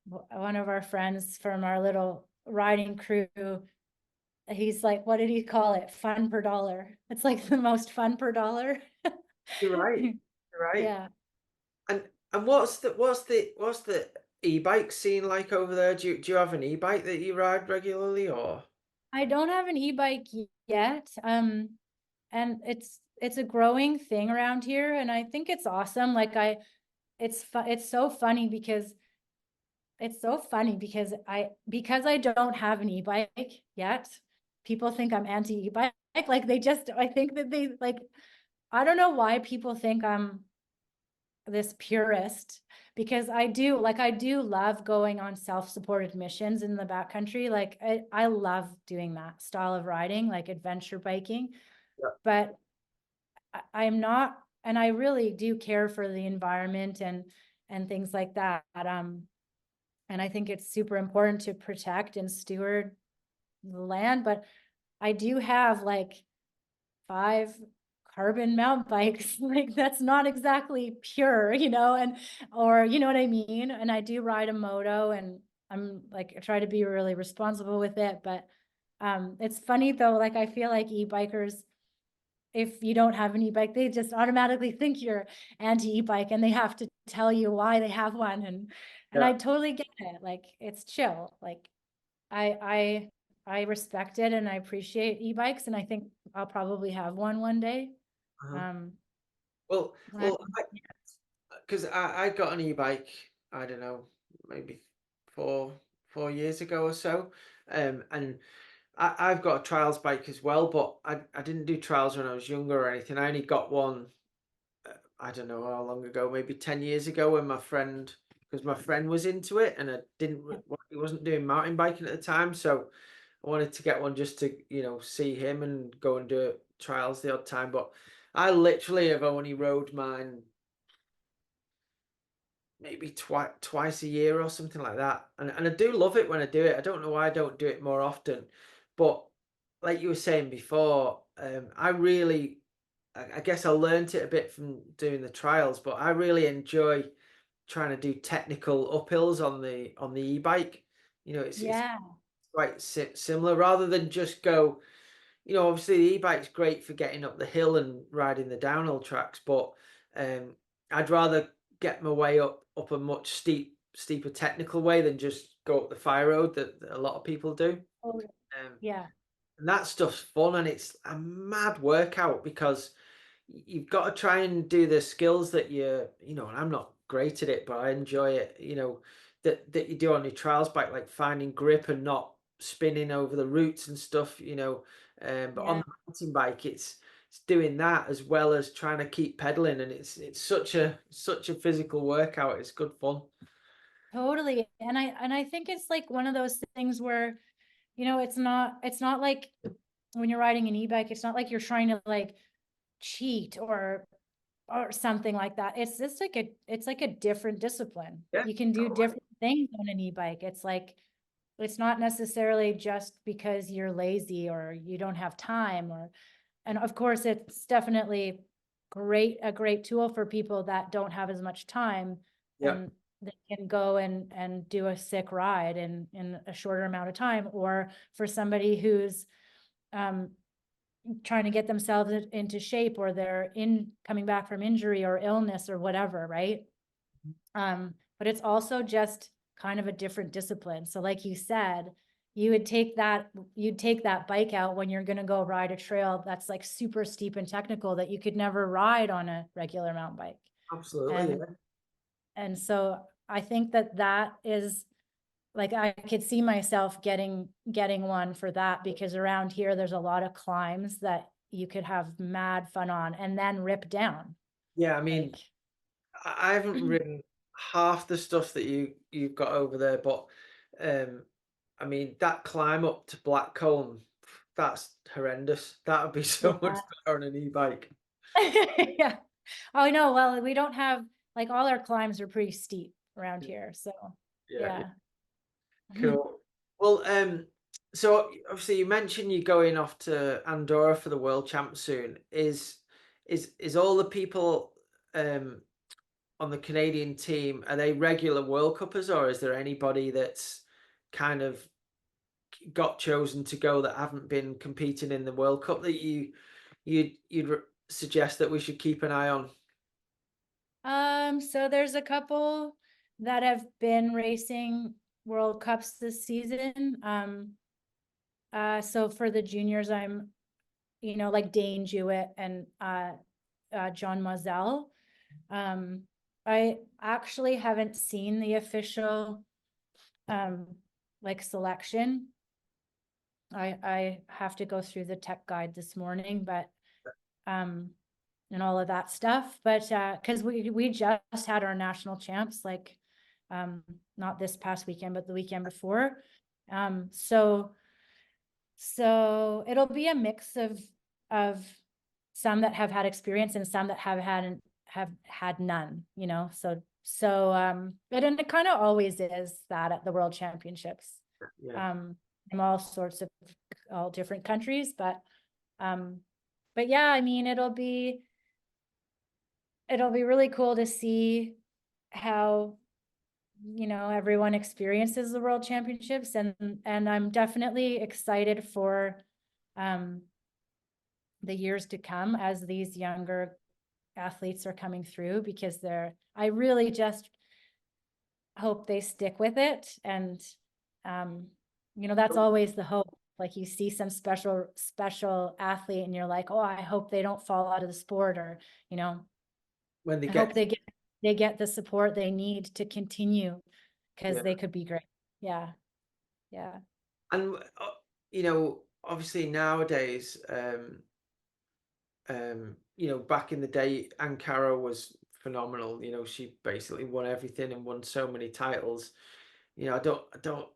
one of our friends from our little riding crew, he's like, what did he call it? Fun per dollar. It's like the most fun per dollar. You're right. You're right. Yeah. And what's the e-bike scene like over there? Do you have an e-bike that you ride regularly or? I don't have an e-bike yet. And it's a growing thing around here, and I think it's awesome. Like it's so funny because because I don't have an e-bike yet, people think I'm anti e-bike. Like I think that they like I don't know why people think I'm this purist because I do love going on self-supported missions in the backcountry. Like I love doing that style of riding, like adventure biking. Yeah. But I'm not, and I really do care for the environment and things like that. And I think it's super important to protect and steward the land. But I do have like 5 carbon mountain bikes, like that's not exactly pure, you know, and, or, you know what I mean? And I do ride a moto, and I'm like, I try to be really responsible with it. But it's funny though, like I feel like e-bikers, if you don't have an e-bike, they just automatically think you're anti e-bike, and they have to tell you why they have one. And Yeah. I totally get it. Like it's chill. Like I respect it, and I appreciate e-bikes, and I think I'll probably have one day. Uh-huh. Um, Well, when well, because I got an e-bike, I don't know, maybe four 4 years ago or so, and I've got a trials bike as well, but I didn't do trials when I was younger or anything. I only got one, I don't know how long ago, maybe 10 years ago, when my friend, because my friend was into it, and I didn't, he wasn't doing mountain biking at the time, so I wanted to get one just to, see him and go and do trials the odd time. But I literally have only rode mine maybe twice a year or something like that. And I do love it when I do it. I don't know why I don't do it more often. But like you were saying before, I really, I guess I learned it a bit from doing the trials, but I really enjoy trying to do technical uphills on the e-bike. It's yeah, quite similar, rather than just go. Obviously the e-bike's great for getting up the hill and riding the downhill tracks, but um, I'd rather get my way up a much steeper technical way than just go up the fire road that a lot of people do. totally. Um, Yeah, and that stuff's fun, and it's a mad workout because you've got to try and do the skills that and I'm not great at it, but I enjoy it, that you do on your trials bike, like finding grip and not spinning over the roots and stuff, but on yeah, the mountain bike, it's doing that as well as trying to keep pedaling, and it's such a physical workout. It's good fun. totally. And I think it's like one of those things where, it's not like when you're riding an e-bike, it's not like you're trying to like cheat or something like that. It's just like it's like a different discipline. Yeah, You can do totally. different things on an e-bike. It's like, it's not necessarily just because you're lazy or you don't have time, and of course it's definitely a great tool for people that don't have as much time, Yeah. and they can go and do a sick ride in a shorter amount of time, or for somebody who's um trying to get themselves into shape, or they're in coming back from injury or illness or whatever, right? But it's also just kind of a different discipline. So like you said, you'd take that bike out when you're going to go ride a trail that's like super steep and technical that you could never ride on a regular mountain bike. Absolutely. And Yeah. so I think that is like, I could see myself getting one for that, because around here there's a lot of climbs that you could have mad fun on and then rip down. Yeah, I mean, Like, I haven't ridden half the stuff that you've got over there, but um, I mean that climb up to Blackcomb, that's horrendous. That would be so much yeah. better on an e-bike. Yeah. Oh, no. Well, we don't have, like, all our climbs are pretty steep around here. So, Yeah, yeah, yeah. cool. Well, so obviously you mentioned you're going off to Andorra for the World Champ soon. Is all the people um on the Canadian team, are they regular World Cuppers, or is there anybody that's kind of got chosen to go that haven't been competing in the World Cup that you'd suggest that we should keep an eye on? So there's a couple that have been racing World Cups this season. So for the juniors, I'm, like Dane Jewett and John Mozell. Um, I actually haven't seen the official um like selection. I have to go through the tech guide this morning, but um and all of that stuff. But because we just had our national champs, like not this past weekend, but the weekend before. So it'll be a mix of some that have had experience and some that have had none, and it kind of always is that at the World Championships. Yeah, From all different countries, but but yeah, I mean, it'll be really cool to see how, everyone experiences the world championships, and I'm definitely excited for um the years to come as these younger athletes are coming through, because I really just hope they stick with it. And um that's always the hope. Like, you see some special athlete and you're like, oh, I hope they don't fall out of the sport, or you know When they I hope get, they get the support they need to continue, because yeah. they could be great. Yeah. Yeah. And obviously nowadays, back in the day, Ankara was phenomenal. She basically won everything and won so many titles. I don't.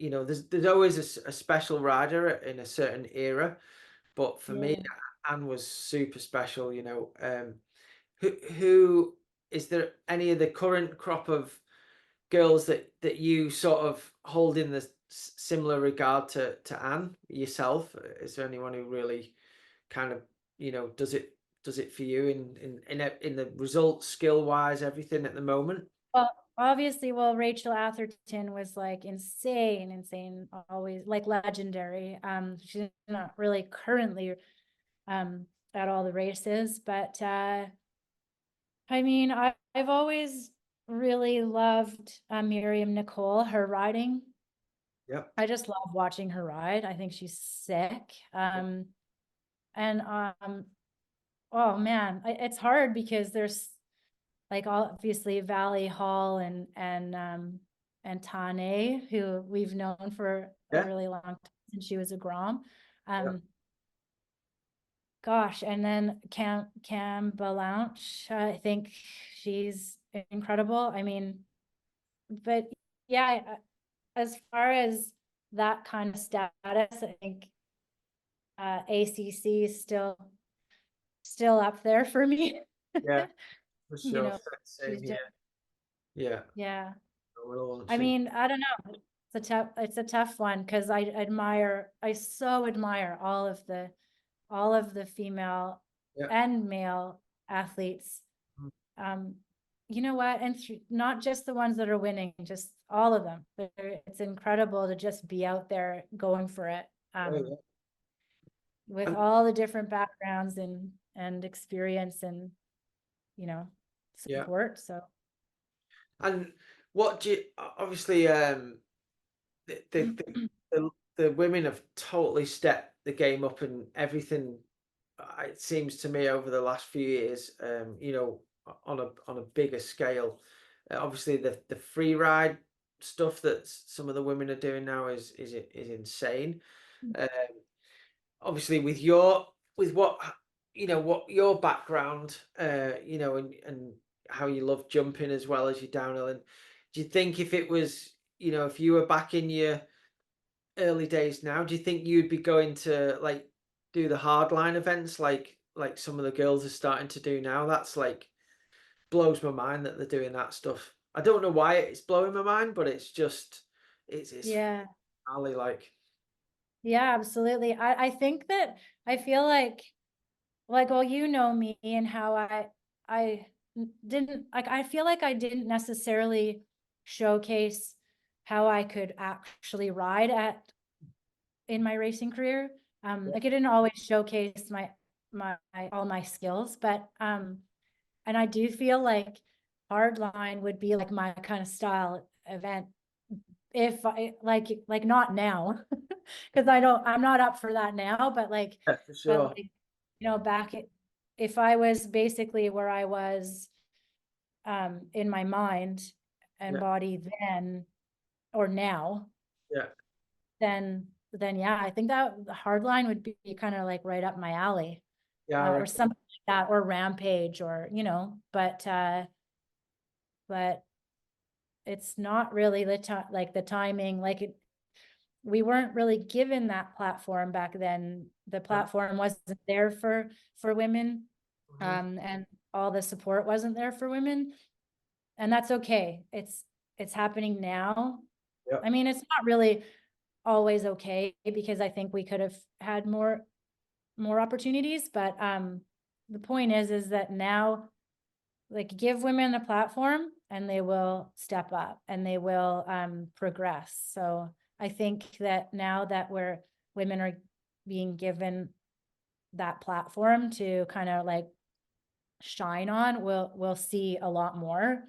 There's always a special rider in a certain era, but for me, Yeah. Anne was super special. Who is there any of the current crop of girls that you sort of hold in the similar regard to Anne yourself? Is there anyone who really kind of does it for you in the results, skill wise, everything at the moment? Well, obviously, Rachel Atherton was like insane, always like legendary. She's not really currently at all the races, but I mean, I've always really loved Miriam Nicole, her riding. Yep. I just love watching her ride. I think she's sick. And oh man, it's hard because there's like obviously Valley Hall and Tane, who we've known for a Yeah. really long time since she was a Grom. Yeah. Um, Gosh, and then Cam Balanche, I think she's incredible. I mean, but yeah, as far as that kind of status, I think ACC is still up there for me. Yeah. For You sure. know, Same she's here. just, Yeah. yeah. We're all on the I same. mean, I don't know. It's a tough one, because I so admire all of the female Yeah. and male athletes. Mm. Um, you know what? And not just the ones that are winning, just all of them. It's incredible to just be out there going for it. Yeah. Yeah. With And all the different backgrounds and experience and, yeah. support. So And what do you obviously the the, the the women have totally stepped the game up and everything. It seems to me over the last few years, on a bigger scale. Obviously, the free ride stuff that some of the women are doing now is insane. Um, Obviously, with what your background, and how you love jumping as well as your downhill. And do you think if you were back in your early days now, do you think you'd be going to like do the hardline events like some of the girls are starting to do now? That's like blows my mind that they're doing that stuff. I don't know why it's blowing my mind, but it's yeah. Ali like. Yeah, absolutely. I think that I feel like, well, you know me and how I didn't like, I feel like I didn't necessarily showcase how I could actually ride in my racing career. Like, I didn't always showcase my all my skills, but and I do feel like hardline would be like my kind of style event, if I like not now, because I'm not up for that now, but Yeah, for but sure. like, back if I was basically where I was in my mind and Yeah, body then or now, yeah, then yeah, I think that the hard line would be kind of like right up my alley, yeah. I or reckon. something like that, or Rampage, or but it's not really the timing, we weren't really given that platform back then. The No. platform wasn't there for women, Mhm. and all the support wasn't there for women, and that's okay. It's happening now. Yeah, I mean, it's not really always okay, because I think we could have had more opportunities. But the point is that now, like, give women a platform and they will step up and they will progress. So I think that now that women are being given that platform to kind of like shine on, we'll see a lot more.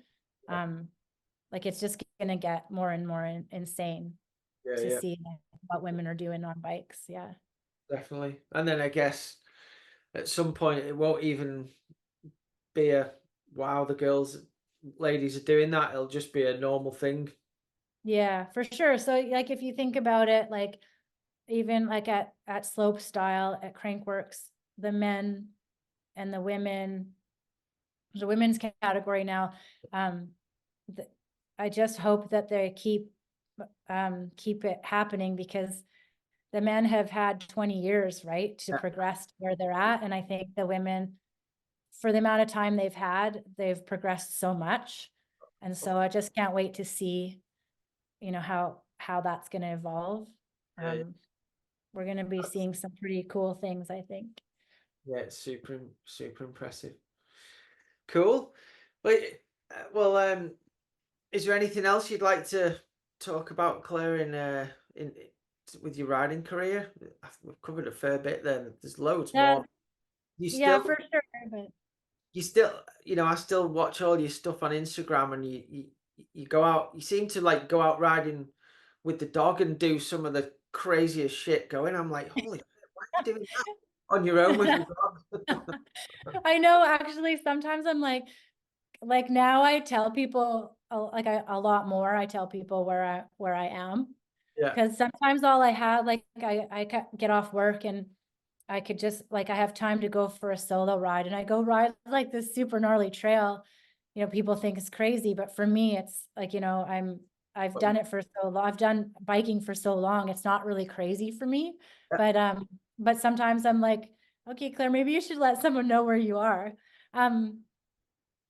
Like, it's just gonna get more and more insane Yeah, to yeah, see what women are doing on bikes. Yeah. definitely. And then I guess at some point it won't even be a wow, the ladies are doing that. It'll just be a normal thing. Yeah, for sure. So like, if you think about it, like even like at slope style at Crankworks, the men and the women, the women's category now, um the, I just hope that they keep it happening, because the men have had 20 years, right, to Yeah, progress to where they're at. And I think the women, for the amount of time they've had, they've progressed so much. And so I just can't wait to see, how that's going to evolve. yeah, We're going to be seeing some pretty cool things, I think. yeah. It's super impressive. Cool. Wait, is there anything else you'd like to talk about, Claire, in with your riding career? We've covered a fair bit. Then there's loads Yeah, more. You yeah, still, for sure. But you still, I still watch all your stuff on Instagram, and you go out. You seem to like go out riding with the dog and do some of the craziest shit going. I'm like, holy, shit, why are you doing that on your own with your dog? I know, actually, sometimes I'm like now I tell people a lot more. I tell people where I am, Yeah, because sometimes all I have, like, I get off work and I could just, like, I have time to go for a solo ride, and I go ride like this super gnarly trail. People think it's crazy, but for me, it's like, I've but done it for so long. I've done biking for so long. It's not really crazy for me, yeah, but sometimes I'm like, okay, Claire, maybe you should let someone know where you are. Um,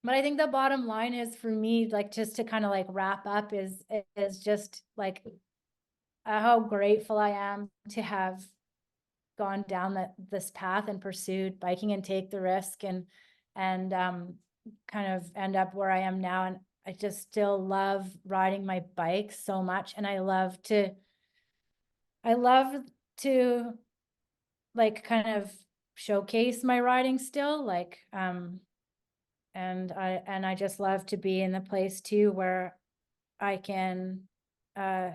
but I think the bottom line is, for me, like, just to kind of like wrap up, is just like how grateful I am to have gone down this path and pursued biking and take the risk, and kind of end up where I am now. And I just still love riding my bike so much, and I love to like kind of showcase my riding still, like, and I just love to be in the place too where I can uh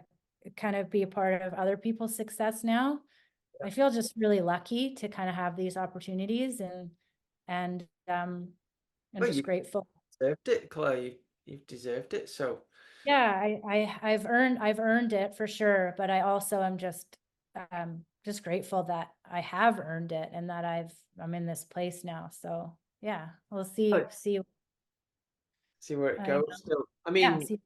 kind of be a part of other people's success now. I feel just really lucky to kind of have these opportunities, and I'm well, just you grateful. deserved it, Claire. You've deserved it. So. Yeah, I've earned it for sure, but I also am just grateful that I have earned it, and that I'm in this place now. So yeah, we'll see. See where it I goes. Still, I Yeah, mean, see.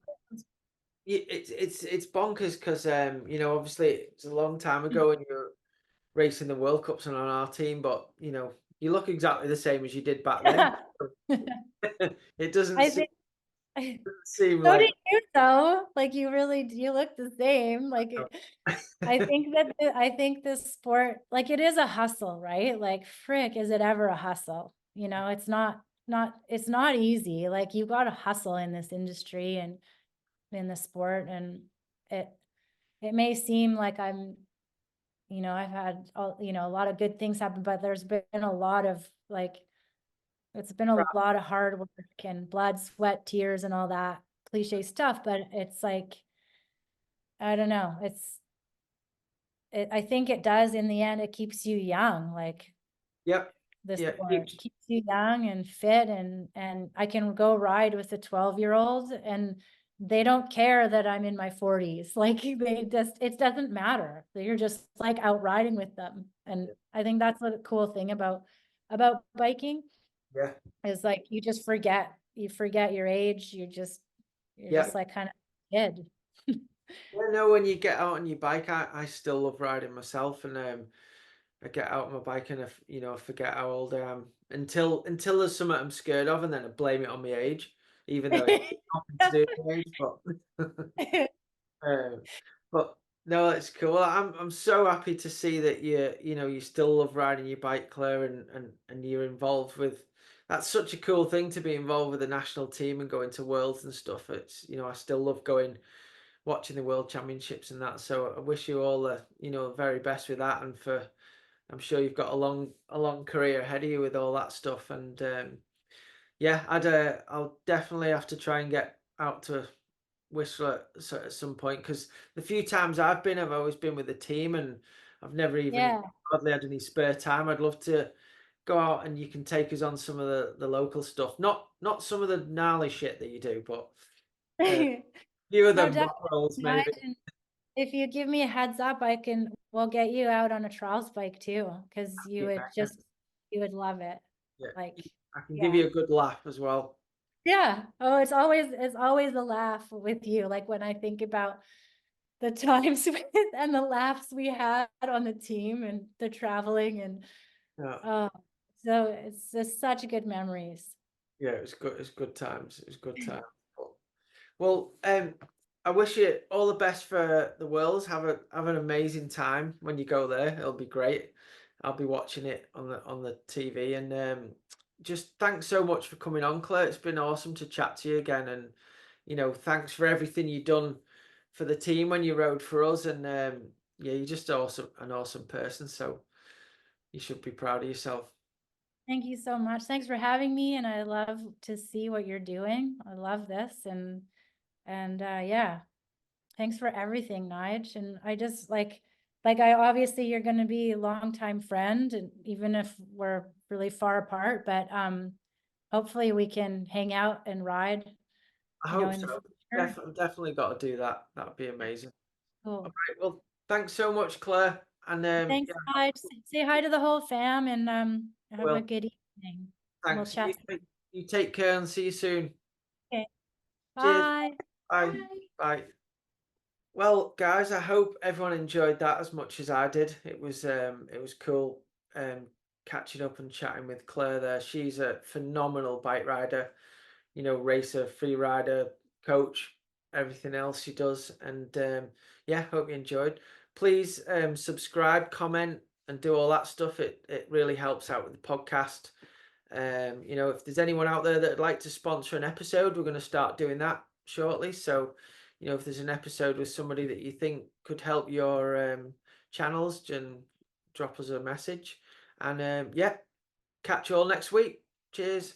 it's bonkers because obviously it's a long time ago and you're racing the World Cups and on our team, but you look exactly the same as you did back then. It doesn't I seem, think doesn't seem so. Did like. you though? Like, you look the same. Like, I think this sport, like, it is a hustle, right? Like, frick, is it ever a hustle? It's not easy. Like, you got to hustle in this industry and in the sport, and it it may seem like I've had a lot of good things happen, but there's been a lot of, like, it's been a lot of hard work and blood, sweat, tears, and all that cliche stuff. But it's like, I don't know. I think it does, in the end, it keeps you young. Like, Yep. the Yeah. sport keeps you young and fit, and I can go ride with a 12-year-old and they don't care that I'm in my 40s. Like, it doesn't matter. You're just like out riding with them. And I think that's the cool thing about biking, Yeah. is like, you forget your age. You're Yeah. just like kind of kid. I know when you get out on your bike, I still love riding myself, and I get out on my bike and I forget how old I am until there's something I'm scared of, and then I blame it on my age, even though it's nothing to do with my age. But um, but No, it's cool. I'm so happy to see that you still love riding your bike, Claire, and you're involved with. That's such a cool thing to be involved with the national team and going to worlds and stuff. It's I still love going watching the world championships and that. So I wish you all the very best with that, and for I'm sure you've got a long career ahead of you with all that stuff. And yeah, I'll definitely have to try and get out to Whistler at some point, because the few times I've been, I've always been with the team, and I've never even Yeah. hardly had any spare time. I'd love to go out and you can take us on some of the local stuff. Not some of the gnarly shit that you do, but a few of No, them definitely rock rolls not. maybe. And if you give me a heads up, we'll get you out on a trials bike too, because Yeah, you would love it. yeah. Like, I can give yeah. you a good laugh as well. Yeah. Oh, it's always a laugh with you. Like when I think about the times and the laughs we had on the team and the traveling and Yeah. uh so it's just such good memories. Yeah, it was good. It was good times. It was good times. Well, I wish you all the best for the Worlds. Have an amazing time when you go there. It'll be great. I'll be watching it on the TV. And just thanks so much for coming on, Claire. It's been awesome to chat to you again. And thanks for everything you've done for the team when you rode for us. And yeah, you're just an awesome person. So you should be proud of yourself. Thank you so much. Thanks for having me, and I love to see what you're doing. I love this, and yeah, thanks for everything, Nige. And I just I obviously you're going to be a longtime friend, and even if we're really far apart, but hopefully we can hang out and ride, I hope in the so. future. Definitely got to do that. That would be amazing. All Cool. right. Well, thanks so much, Claire. And Thanks, yeah, Nige. Say hi to the whole fam, and have a well, good evening. We'll thanks. chat. You take care and see you soon. Okay. Cheers. Bye. Bye. Bye. Bye. Well, guys, I hope everyone enjoyed that as much as I did. It was cool catching up and chatting with Claire there. She's a phenomenal bike rider, racer, free rider, coach, everything else she does. And yeah, hope you enjoyed. Please subscribe, comment, and do all that stuff. It really helps out with the podcast. If there's anyone out there that'd like to sponsor an episode, we're going to start doing that shortly. So, if there's an episode with somebody that you think could help your channels, then drop us a message. And yeah, catch you all next week. Cheers.